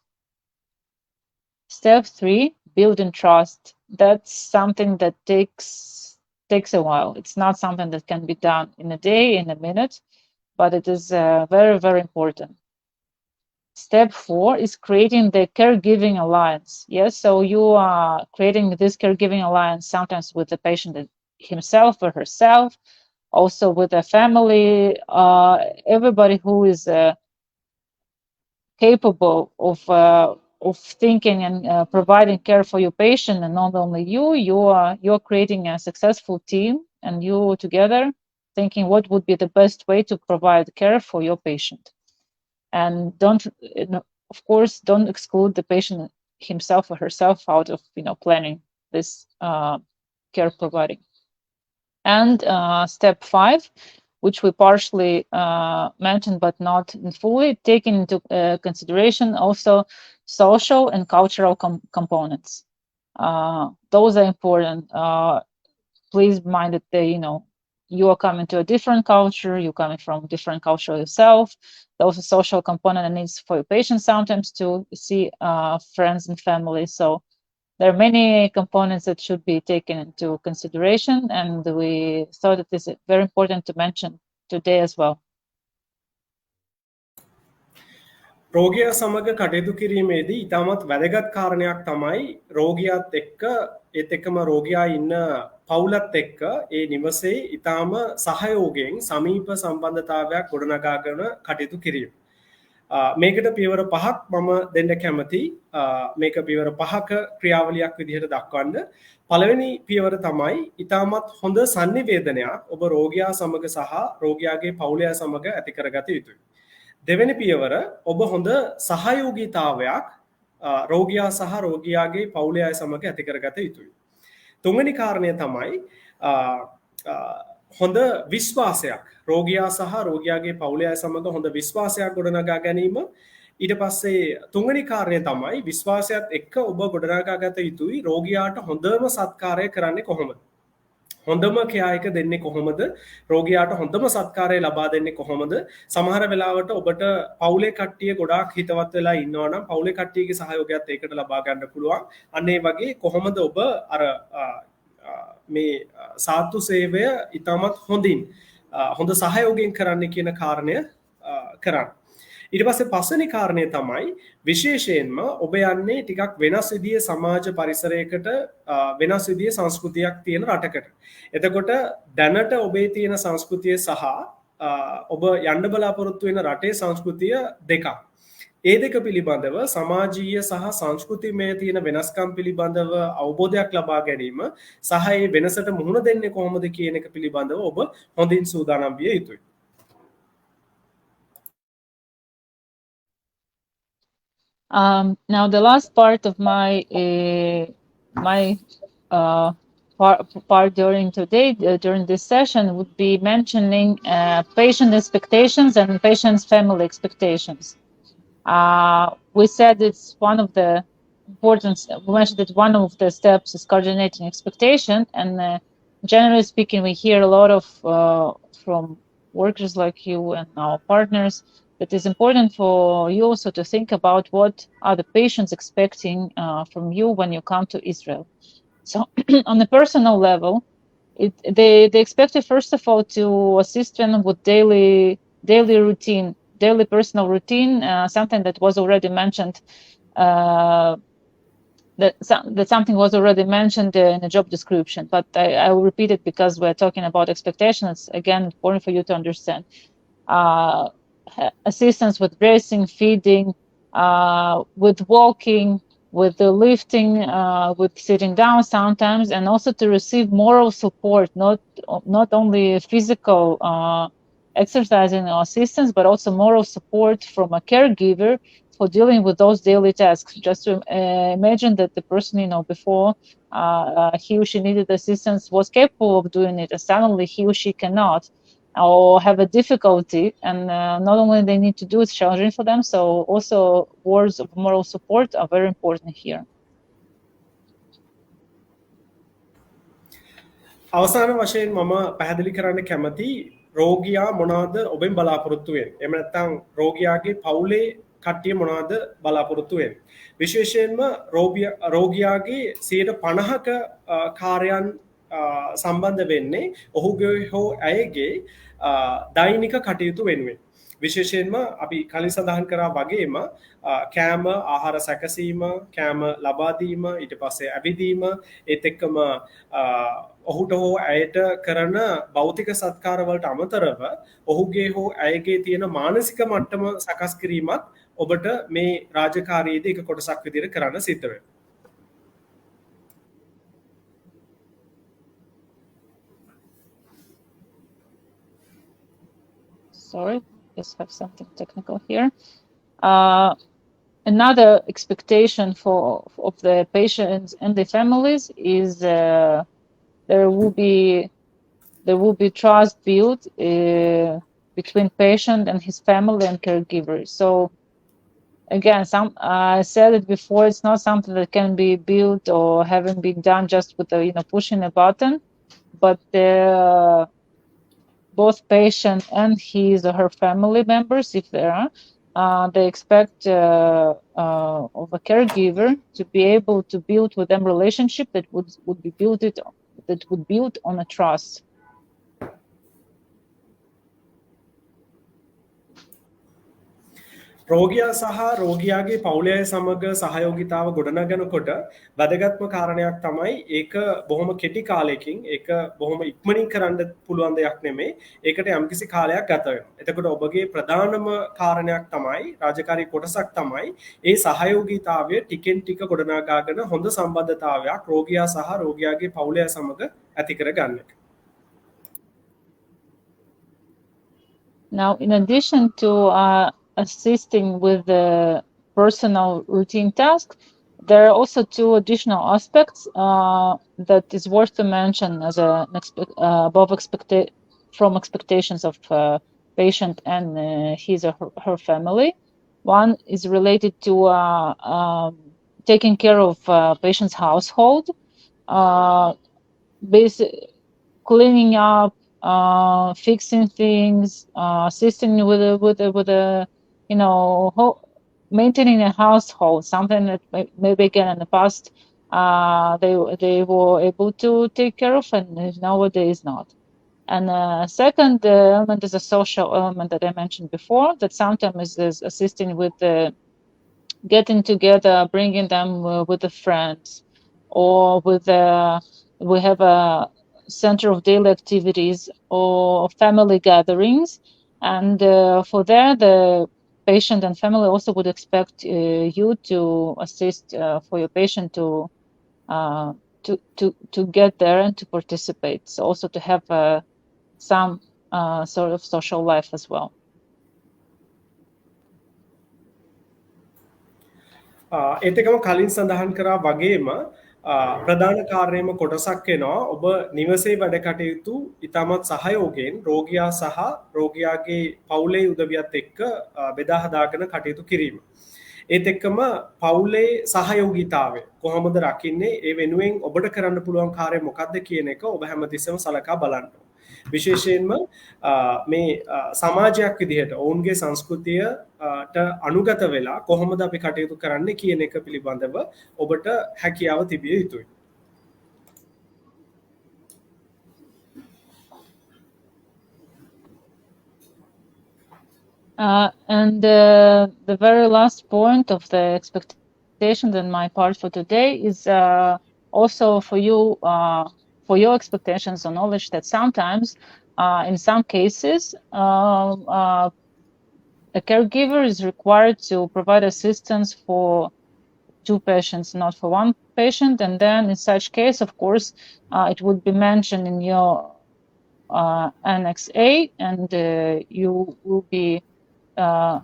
Step 3, building trust. That's something that takes a while. It's not something that can be done in a day, in a minute, but it is very, very important. Step 4 is creating the caregiving alliance. Yes, so you are creating this caregiving alliance sometimes with the patient himself or herself, also with the family, everybody who is capable of thinking and providing care for your patient, and not only you're creating a successful team, and you together thinking what would be the best way to provide care for your patient. And of course, don't exclude the patient himself or herself out of planning this care providing. And step 5, which we partially mentioned but not fully, taking into consideration also social and cultural components. Those are important. Please mind that you are coming to a different culture, you're coming from different culture yourself. Those are social component and needs for your patients sometimes to see friends and family. So there are many components that should be taken into consideration, and we thought it is very important to mention today as well. රෝගියා සමග කටයුතු කිරීමේදී ඉතාමත් වැදගත් කාරණයක් තමයි රෝගියාත් එක්ක ඒත් එක්කම රෝගියා ඉන්න පවුලත් එක්ක ඒ නිවසේ ඉතාම සහයෝගයෙන් සමීප සම්බන්ධතාවයක් ගොඩනගාගෙන කටයුතු කිරීම. මේකට පියවර 5ක් මම දෙන්න කැමති. මේක පියවර 5ක ක්‍රියාවලියක් විදිහට දක්වන්න. පළවෙනි පියවර තමයි ඉතාමත් හොඳ sannivedanayak ඔබ රෝගියා සමග සහ රෝගියාගේ පවුලයා සමග ඇති කරගත යුතුයි. දෙවෙනි පියවර ඔබ හොඳ සහයෝගීතාවයක් රෝගියා සහ රෝගියාගේ පවුලේ අය සමග ඇති කරගත යුතුයි. තුන්වෙනි කාරණය තමයි හොඳ විශ්වාසයක් රෝගියා සහ රෝගියාගේ පවුලේ අය සමග හොඳ විශ්වාසයක් ගොඩනගා ගැනීම. ඊට පස්සේ තුන්වෙනි කාරණය තමයි විශ්වාසයත් එක්ක ඔබ ගොඩනගාගත යුතුයි රෝගියාට හොඳම සත්කාරය කරන්නේ කොහොමද? හොඳම කෙයා එක දෙන්නේ කොහොමද? රෝගියාට හොඳම සත්කාරය ලබා දෙන්නේ කොහොමද? සමහර වෙලාවට ඔබට පවුලේ කට්ටිය ගොඩාක් හිතවත් වෙලා ඉන්නවා නම් පවුලේ කට්ටියගේ සහයෝගයත් ඒකට ලබා ගන්න පුළුවන්. අන්න ඒ වගේ කොහොමද ඔබ අර මේ සාත්තු සේවය ඉතාමත් හොඳින් හොඳ සහයෝගයෙන් කරන්න කියන කාරණය කරන්න. ඊට පස්සේ පස්වෙනි කාරණය තමයි විශේෂයෙන්ම ඔබ යන්නේ ටිකක් වෙනස් විදිහේ සමාජ පරිසරයකට වෙනස් විදිහේ සංස්කෘතියක් තියෙන රටකට. එතකොට දැනට ඔබේ තියෙන සංස්කෘතිය සහ ඔබ යන්න බලාපොරොත්තු වෙන රටේ සංස්කෘතිය දෙකක්. ඒ දෙක පිළිබඳව සමාජීය සහ සංස්කෘතිමය තියෙන වෙනස්කම් පිළිබඳව අවබෝධයක් ලබා ගැනීම සහ ඒ වෙනසට මුහුණ දෙන්නේ කොහොමද කියන එක පිළිබඳව ඔබ හොඳින් සූදානම් විය යුතුයි. Now the last part of my part during this session would be mentioning patient expectations and patient's family expectations. We said it's one of the important. We mentioned that one of the steps is coordinating expectation, and generally speaking, we hear a lot of from workers like you and our partners. It is important for you also to think about what are the patients expecting from you when you come to Israel. So on a personal level, they expect you first of all to assist them with daily routine, daily personal routine, something that was already mentioned, that something was already mentioned in the job description, but I will repeat it because we're talking about expectations. Again, important for you to understand. Assistance with dressing, feeding, with walking, with the lifting, with sitting down sometimes, and also to receive moral support, not only physical exercising or assistance, but also moral support from a caregiver for dealing with those daily tasks. Just to imagine that the person, before he or she needed assistance was capable of doing it, and suddenly he or she cannot, or have a difficulty, and not only they need to do it challenging for them, so also words of moral support are very important here. අවසාන වශයෙන් මම පැහැදිලි කරන්න කැමති රෝගියා මොනවද ඔබෙන් බලාපොරොත්තු වෙන්නේ? එහෙම නැත්නම් රෝගියාගේ පවුලේ කට්ටිය මොනවද බලාපොරොත්තු වෙන්නේ? විශේෂයෙන්ම රෝගියාගේ 50%ක කාර්යයන් සම්බන්ධ වෙන්නේ ඔහුගේ හෝ ඇයගේ දෛනික කටයුතු වෙනුවෙන්. විශේෂයෙන්ම අපි කලින් සඳහන් කරා වගේම කෑම ආහාර සැකසීම, කෑම ලබා දීම, ඊට පස්සේ ඇවිදීම, ඒත් එක්කම ඔහුට හෝ ඇයට කරන භෞතික සත්කාර වලට අමතරව ඔහුගේ හෝ ඇයගේ තියෙන මානසික මට්ටම සකස් කිරීමත් ඔබට මේ රාජකාරියේදී එක කොටසක් විදිහට කරන්න සිද්ධ වෙනවා. Sorry, just have something technical here. Another expectation of the patients and the families is there will be trust built between patient and his family and caregivers. So again, I said it before, it's not something that can be built or haven't been done just with pushing a button, but both patient and his or her family members, if there are, they expect of a caregiver to be able to build with them relationship that would build on a trust. රෝගියා සහ රෝගියාගේ පවුලේ සමග සහයෝගිතාව ගොඩනගනකොට වැදගත්ම කාරණයක් තමයි ඒක බොහොම කෙටි කාලයකින් ඒක බොහොම ඉක්මනින් කරන්න පුළුවන් දෙයක් නෙමෙයි. ඒකට යම්කිසි කාලයක් ගත වෙනවා. එතකොට ඔබගේ ප්‍රධානම කාරණයක් තමයි රාජකාරී කොටසක් තමයි ඒ සහයෝගීතාවය ටිකෙන් ටික ගොඩනගාගෙන හොඳ සම්බන්ධතාවයක් රෝගියා සහ රෝගියාගේ පවුලේ සමග ඇති කරගන්න එක. Now, in addition to assisting with the personal routine tasks, there are also two additional aspects that is worth to mention as from expectations of patient and his or her family. One is related to taking care of patient's household, cleaning up, fixing things, assisting with maintaining a household, something that maybe again in the past they were able to take care of and nowadays not. And second element is a social element that I mentioned before, that sometimes is assisting with getting together, bringing them with the friends, or with we have a center of daily activities or family gatherings, and for there the patient and family also would expect you to assist for your patient to get there and to participate. So also to have some sort of social life as well. ඒතකම කලින් සඳහන් කරා වගේම ප්‍රධාන කාර්යම කොටසක් වෙනවා ඔබ නිවසේ වැඩ කටයුතු ඉතාමත් සහයෝගයෙන් රෝගියා සහ රෝගියාගේ පවුලේ උදවියත් එක්ක බෙදා හදාගෙන කටයුතු කිරීම. ඒත් එක්කම පවුලේ සහයෝගීතාවය කොහොමද රකින්නේ ඒ වෙනුවෙන් ඔබට කරන්න පුළුවන් කාර්ය මොකක්ද කියන එක ඔබ හැමතිස්සෙම සලකා බලන්න. විශේෂයෙන්ම මේ සමාජයක් විදිහට ඔවුන්ගේ සංස්කෘතියට අනුගත වෙලා කොහොමද අපි කටයුතු කරන්නේ කියන එක පිළිබඳව ඔබට හැකියාව තිබිය යුතුයි. And the very last point of the expectations in my part for today is also for you, for your expectations or knowledge that sometimes, in some cases, a caregiver is required to provide assistance for two patients, not for one patient. And then in such case, of course, it would be mentioned in your Annex A, and you will be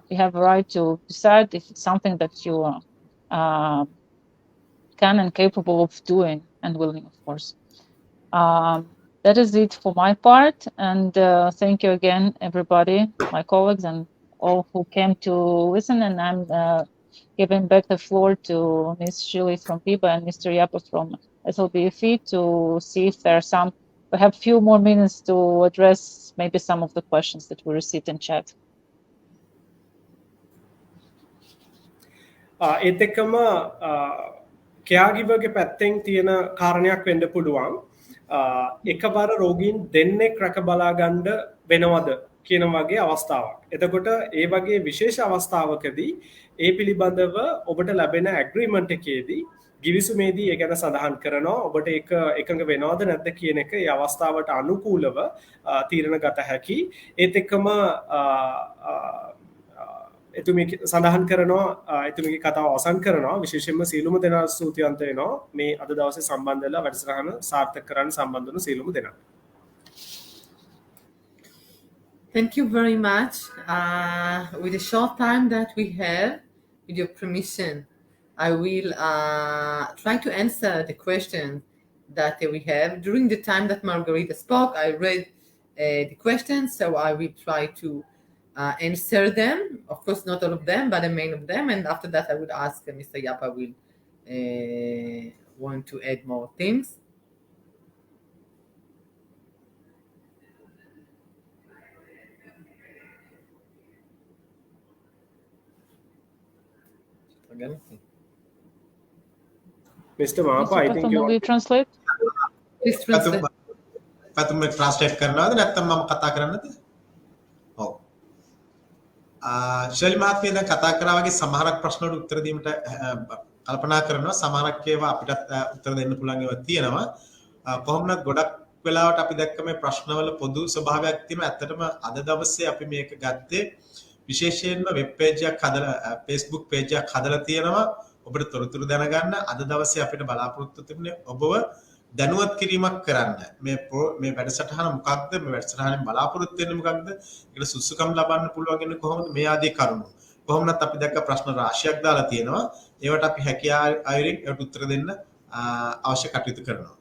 you have a right to decide if it's something that you can and capable of doing and willing, of course. That is it for my part, and thank you again, everybody, my colleagues, and all who came to listen. And I'm giving back the floor to Ms. Julie from PIBA and Mr. Yappa from SLBFE to see if there are some we have a few more minutes to address maybe some of the questions that we received in chat. ඒත් එක්කම caregiver ගේ පැත්තෙන් තියෙන කාරණයක් වෙන්න පුළුවන්. එකවර රෝගීන් දෙන්නෙක් රැක බලා ගන්න වෙනවද කියන වගේ අවස්ථාවක්. එතකොට ඒ වගේ විශේෂ අවස්ථාවකදී ඒ පිළිබඳව ඔබට ලැබෙන ඇග්‍රීමන්ට් එකේදී ගිවිසුමේදී ඒ ගැන සඳහන් කරනවා ඔබට ඒක එකඟ වෙනවද නැද්ද කියන එක ඒ අවස්ථාවට අනුකූලව තීරණ ගත හැකි. ඒත් එක්කම එතුමි සඳහන් කරනවා එතුමිගේ කතාව අවසන් කරනවා විශේෂයෙන්ම සියලුම දෙනා ස්තුතිවන්ත වෙනවා මේ අද දවසේ සම්බන්ධ වෙලා වැඩසටහන සාර්ථක කරන්න සම්බන්ධ වුණු සියලුම දෙනා. Thank you very much. With the short time that we have, with your permission, I will try to answer the questions that we have. During the time that Margarita spoke, I read the questions, so I will try to answer them. Of course, not all of them, but the main of them. And after that, I would ask Mr. Yapa will want to add more things. Again? Mr. Mapa, I think you will translate? Please translate. පැතුම translate කරනවද නැත්නම් මම කතා කරන්නද? ඔව්. ශෛලි මහත්මිය දැන් කතා කරා වගේ සමහරක් ප්‍රශ්න වලට උත්තර දීමට කල්පනා කරනවා සමහරක් ඒවා අපිට උත්තර දෙන්න පුළුවන් ඒවා තියෙනවා. කොහොමවත් ගොඩක් වෙලාවට අපි දැක්ක මේ ප්‍රශ්නවල පොදු ස්වභාවයක් තියෙනවා. ඇත්තටම අද දවසේ අපි මේක ගත්තේ විශේෂයෙන්ම වෙබ් පේජ් එකක් හදලා Facebook පේජ් එකක් හදලා තියෙනවා. ඔබට තොරතුරු දැනගන්න අද දවසේ අපිට බලාපොරොත්තු තිබුණේ ඔබව දැනුවත් කිරීමක් කරන්න. මේ වැඩසටහන මොකක්ද? මේ වැඩසටහනෙන් බලාපොරොත්තු වෙන්නේ මොකක්ද? ඒකට සුසුකම් ලබන්න පුළුවන් වෙන්නේ කොහොමද? මේ ආදී කරුණු. කොහොමවත් අපි දැක්ක ප්‍රශ්න රාශියක් දාලා තියෙනවා. ඒවට අපි හැකියාව අයුරින් ඒකට උත්තර දෙන්න අවශ්‍ය කටයුතු කරනවා.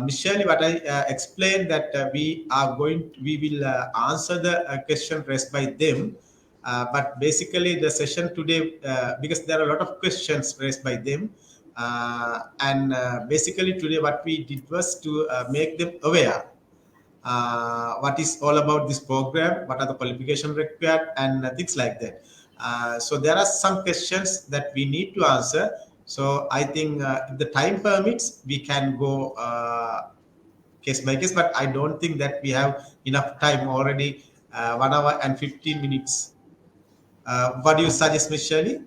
Michelle, what I explained that we will answer the question raised by them, but basically the session today, because there are a lot of questions raised by them, and basically today what we did was to make them aware what is all about this program, what are the qualifications required, and things like that. So there are some questions that we need to answer. So I think if the time permits, we can go case by case, but I don't think that we have enough time already, 1 hour and 15 minutes. What do you suggest, Ms. Shirley?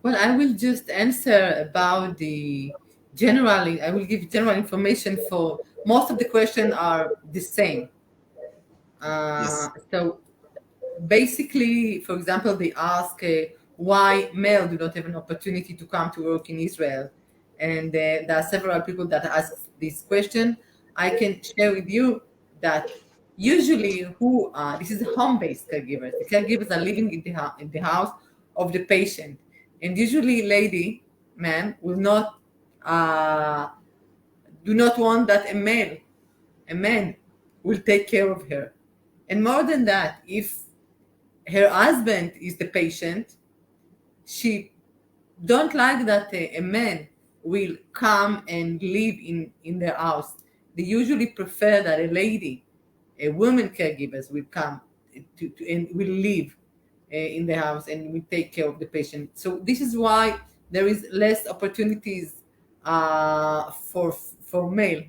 Well, I will just answer about I will give general information for most of the questions are the same. Yes. So basically, for example, they ask why male do not have an opportunity to come to work in Israel. And there are several people that ask this question. I can share with you that usually this is home-based caregivers. The caregivers are living in the house of the patient. And usually man will not do not want that a man will take care of her. And more than that, if her husband is the patient, she don't like that a man will come and live in their house. They usually prefer that a woman caregivers will come and will live in the house and we take care of the patient. So this is why there is less opportunities for male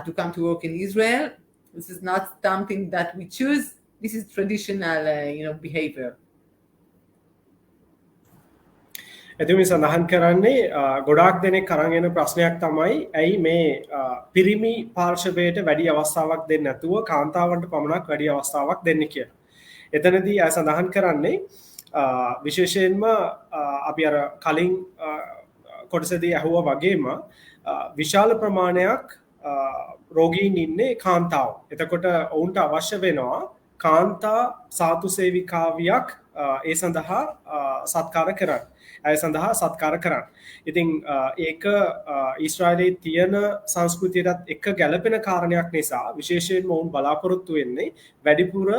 to come to work in Israel. This is not something that we choose. This is traditional, behavior. එතුමි සඳහන් කරන්නේ ගොඩාක් දෙනෙක් අරන් එන ප්‍රශ්නයක් තමයි ඇයි මේ පිරිමි පාර්ශවයට වැඩි අවස්ථාවක් දෙන්නේ නැතුව කාන්තාවන්ට පමණක් වැඩි අවස්ථාවක් දෙන්නේ කියලා. එතනදී අය සඳහන් කරන්නේ විශේෂයෙන්ම අපි අර කලින් කොටසදී අහුවා වගේම විශාල ප්‍රමාණයක් රෝගීන් ඉන්නේ කාන්තාව. එතකොට ඔවුන්ට අවශ්‍ය වෙනවා කාන්තා සාතු සේවිකාවියක් ඒ සඳහා සත්කාර කරන්න. ඇය සඳහා සත්කාර කරන්න. ඉතින් ඒක ඊශ්‍රායලයේ තියෙන සංස්කෘතියටත් එක්ක ගැලපෙන කාරණයක් නිසා විශේෂයෙන්ම ඔවුන් බලාපොරොත්තු වෙන්නේ වැඩිපුර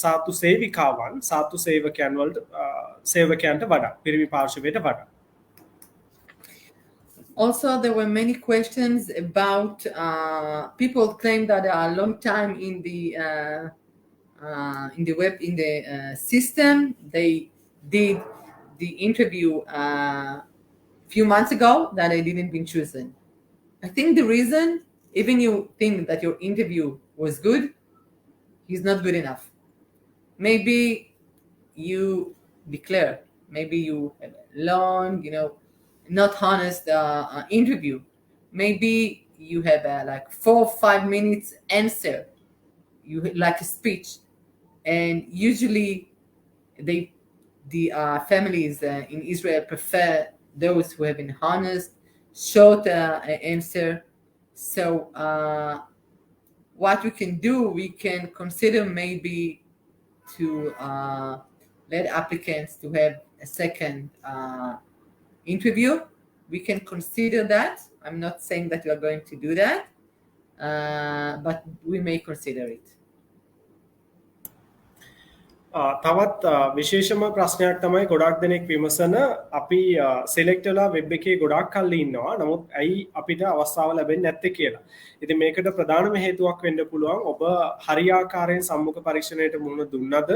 සාතු සේවිකාවන් සාතු සේවකයන්ට වඩා පිරිමි පාර්ශවයට වඩා. Also, there were many questions about people claim that they are a long time in the system. They did the interview a few months ago that they didn't been chosen. I think the reason, even you think that your interview was good, is not good enough. Maybe you declare, maybe you have a long, not honest interview. Maybe you have like 4 or 5 minutes answer, you like a speech, and usually the families in Israel prefer those who have an honest, short answer. So what we can do, we can consider maybe to let applicants to have a second interview. We can consider that. I'm not saying that we are going to do that, but we may consider it. තවත් විශේෂම ප්‍රශ්නයක් තමයි ගොඩක් දෙනෙක් විමසන අපි select වෙලා web එකේ ගොඩක් කල් ඉන්නවා නමුත් ඇයි අපිට අවස්ථාව ලැබෙන්නේ නැත්තේ කියලා. ඉතින් මේකට ප්‍රධානම හේතුවක් වෙන්න පුළුවන් ඔබ හරියාකාරයෙන් සම්මුඛ පරීක්ෂණයට මුහුණ දුන්නද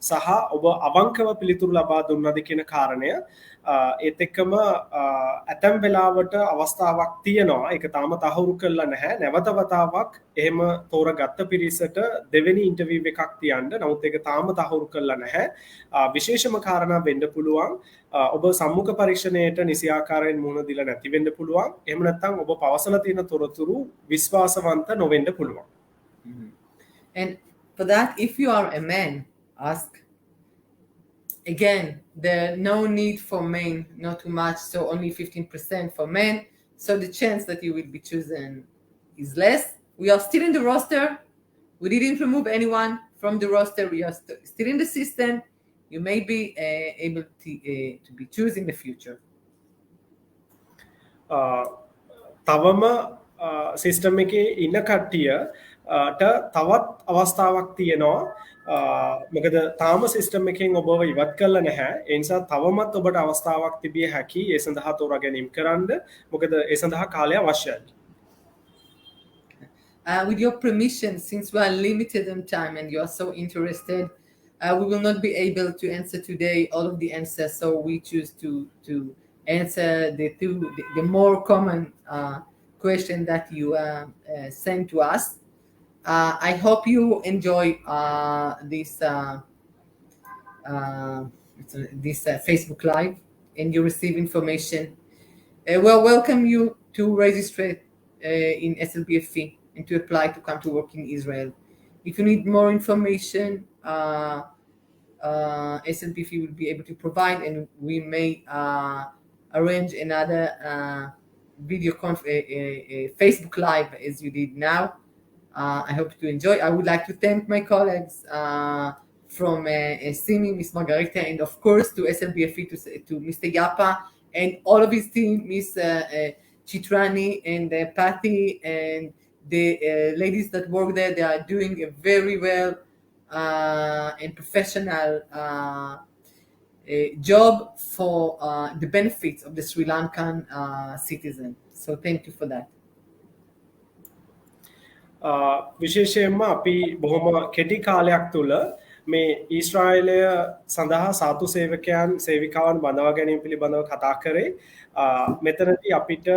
සහ ඔබ අවංකව පිළිතුරු ලබා දුන්නද කියන කාරණය. ඒත් එක්කම ඇතැම් වෙලාවට අවස්ථාවක් තියෙනවා ඒක තාම තහවුරු කරලා නැහැ. නැවත වතාවක් එහෙම තෝරගත්ත පිරිසට දෙවෙනි ඉන්ටර්විව් එකක් තියන්න. නමුත් ඒක තාම තහවුරු කරලා නැහැ. විශේෂම කාරණා වෙන්න පුළුවන් ඔබ සම්මුඛ පරීක්ෂණයට නිසි ආකාරයෙන් මුහුණ දීලා නැති වෙන්න පුළුවන්. එහෙම නැත්නම් ඔබ පවසලා තියෙන තොරතුරු විශ්වාසවන්ත නොවෙන්න පුළුවන්. And for that, if you are a man, ask. Again, there's no need for men, not too much, so only 15% for men. So the chance that you will be chosen is less. We are still in the roster. We didn't remove anyone from the roster. We are still in the system. You may be able to be chosen in the future. තවම system එකේ ඉන්න කට්ටියට තවත් අවස්ථාවක් තියෙනවා. මොකද තාම system එකෙන් ඔබව ඉවත් කරලා නැහැ. ඒ නිසා තවමත් ඔබට අවස්ථාවක් තිබිය හැකි ඒ සඳහා තෝරා ගැනීම කරන්න. මොකද ඒ සඳහා කාලය අවශ්‍යයි. With your permission, since we are limited on time and you are so interested, we will not be able to answer today all of the answers. So we choose to answer the more common question that you sent to us. I hope you enjoy this Facebook Live and you receive information. We'll welcome you to register in SLBFE and to apply to come to work in Israel. If you need more information, SLBFE will be able to provide, and we may arrange another video Facebook Live as you did now. I hope to enjoy. I would like to thank my colleagues from Simi, Miss Margarita, and of course to SLBFE, to Mr. Yapa and all of his team, Miss Chitrani and Patty and the ladies that work there. They are doing a very well and professional job for the benefits of the Sri Lankan citizen. So thank you for that. විශේෂයෙන්ම අපි බොහොම කෙටි කාලයක් තුළ මේ ඊශ්‍රායලය සඳහා සාතු සේවකයන් සේවිකාවන් බඳවා ගැනීම පිළිබඳව කතා කරේ. මෙතනදී අපිට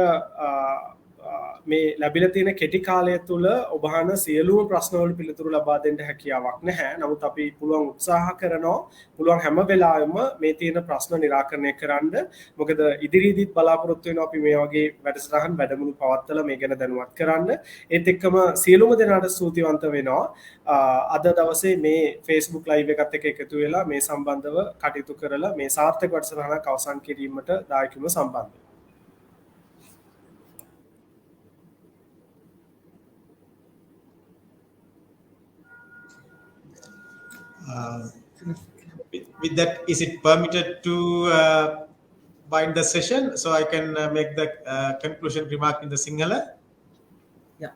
මේ ලැබිලා තියෙන කෙටි කාලය තුළ ඔබ අහන සියලුම ප්‍රශ්නවලට පිළිතුරු ලබා දෙන්න හැකියාවක් නැහැ. නමුත් අපි පුළුවන් උත්සාහ කරනවා පුළුවන් හැම වෙලාවෙම මේ තියෙන ප්‍රශ්න निराකරණය කරන්න. මොකද ඉදිරියේදීත් බලාපොරොත්තු වෙනවා අපි මේ වගේ වැඩසටහන් වැඩමුළු පවත්වලා මේ ගැන දැනුවත් කරන්න. ඒත් එක්කම සියලුම දෙනාට ස්තුතිවන්ත වෙනවා. අද දවසේ මේ Facebook live එකත් එක්ක එකතු වෙලා මේ සම්බන්ධව කටයුතු කරලා මේ සාර්ථක වැඩසටහනක් අවසන් කිරීමට දායකව සම්බන්ධ වෙනවා. With that, is it permitted to bind the session so I can make the conclusion remark in the sinhala? Yeah.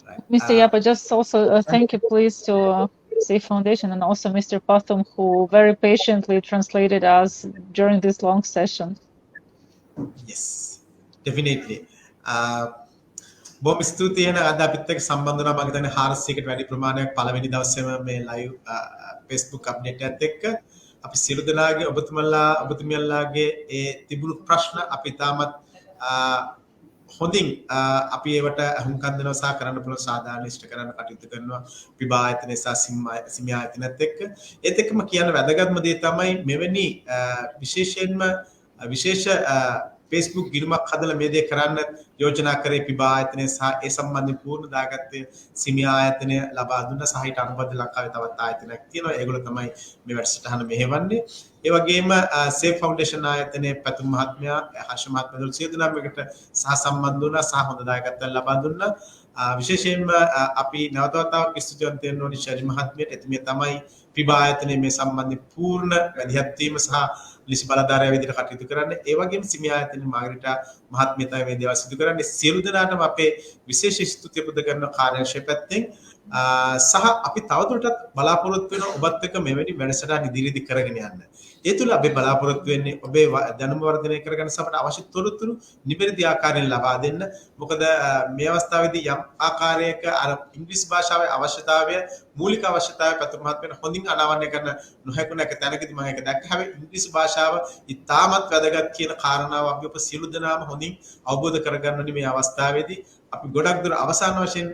Right. Mr. Yapa, just also thank you please to Safe Foundation and also Mr. Pathum who very patiently translated us during this long session. Yes. definitely. බොහොම ස්තුතියි වෙන අද අපිත් එක්ක සම්බන්ධ වුණා මම හිතන්නේ 400කට වැඩි ප්‍රමාණයක් පළවෙනි දවසේම මේ live Facebook update එකත් එක්ක අපි සියලු දෙනාගේ ඔබතුමියන්ලාගේ ඒ තිබුණු ප්‍රශ්න අපි තාමත් හොඳින් අපි ඒවට අහුම්කම් දෙනවා සහ කරන්න පුළුවන් සාධාරණ ඉෂ්ට කරන්න කටයුතු කරනවා පිබා ආයතනය සහ සිමි ආයතනයත් එක්ක ඒත් එක්කම කියන්න වැදගත්ම දේ තමයි මෙවැනි විශේෂ Facebook ගිණුමක් හදලා මේ දේ කරන්න යෝජනා කරේ පිබා ආයතනය සහ ඒ සම්බන්ධයෙන් පූර්ණ දායකත්වය සිමි ආයතනය ලබා දුන්නා සහ ඊට අනුබද්ධ ලංකාවේ තවත් ආයතනයක් තියෙනවා ඒගොල්ලෝ තමයි මේ වැඩසටහන මෙහෙවන්නේ ඒ වගේම සේෆ් ෆවුන්ඩේෂන් ආයතනයේ පැතුම් මහත්මයා හර්ෂ මහත්මයා සියලු දෙනාම එකට සහ සම්බන්ධ වුණා සහ හොඳ දායකත්වයක් ලබා දුන්නා විශේෂයෙන්ම අපි නැවතවතාවක් ස්තුතිවන්ත වෙන්න ඕනි ශරි මහත්මියට එතුමිය තමයි පිබා ආයතනයේ මේ සම්බන්ධයෙන් පූර්ණ වැඩිහත් වීම සහ ලිසි බලධාරය විදිහට කටයුතු කරන්නේ ඒ වගේම සිමි ආයතනයේ මාගරිටා මහත්මිය තමයි මේ දේවල් සිදු කරන්නේ සියලු දෙනාටම අපේ විශේෂ ස්තුතිය පුද කරන කාර්යාංශය පැත්තෙන් සහ අපි තවදුරටත් බලාපොරොත්තු වෙන ඔබත් එක්ක මෙවැනි වැඩසටහන් ඉදිරියේදී කරගෙන යන්න. ඒ තුළ අපි බලාපොරොත්තු වෙන්නේ ඔබේ දැනුම වර්ධනය කරගන්න සපට අවශ්‍ය තොරතුරු නිවැරදි ආකාරයෙන් ලබා දෙන්න. මොකද මේ අවස්ථාවේදී යම් ආකාරයක අර ඉංග්‍රීසි භාෂාවේ අවශ්‍යතාවය මූලික අවශ්‍යතාවය පතුමහත් වෙන හොඳින් අනාවරණය කරන නොහැකුණක තැනකදී මම ඒක දැක්ක හැබැයි ඉංග්‍රීසි භාෂාව ඉතාමත් වැදගත් කියන කාරණාව අපි ඔබ සියලු දෙනාම හොඳින් අවබෝධ කරගන්න ඕනේ මේ අවස්ථාවේදී. අපි ගොඩක් දුර අවසාන වශයෙන්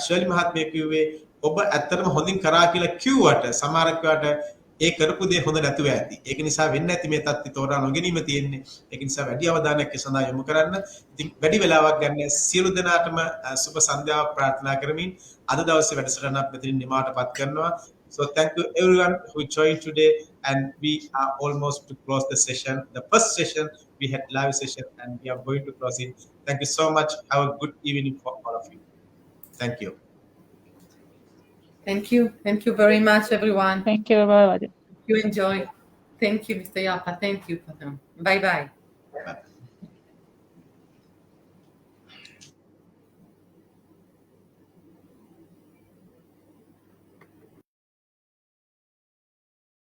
ශෛලි මහත්මිය කිව්වේ ඔබ ඇත්තටම හොඳින් කරා කියලා කිව්වට සමහරක් වෙලාවට ඒ කරපු දේ හොඳ නැතුව ඇති. ඒක නිසා වෙන්නේ නැති මේ තත්ත්වය තෝරා නොගැනීම තියෙන්නේ. ඒක නිසා වැඩි අවධානයක් ඒ සඳහා යොමු කරන්න. ඉතින් වැඩි වෙලාවක් ගන්න සියලු දෙනාටම සුබ සන්ධ්‍යාවක් ප්‍රාර්ථනා කරමින් අද දවසේ වැඩසටහනක් මෙතනින් නිමාටපත් කරනවා. So thank you everyone who joined today and we are almost to close the session. The first session we had live session and we are going to close it. Thank you so much. Have a good evening for all of you. Thank you. Thank you. Thank you very much, everyone. Thank you, everybody. You enjoy. Thank you, Mr. Yapa. Thank you, Fatam. Bye-bye.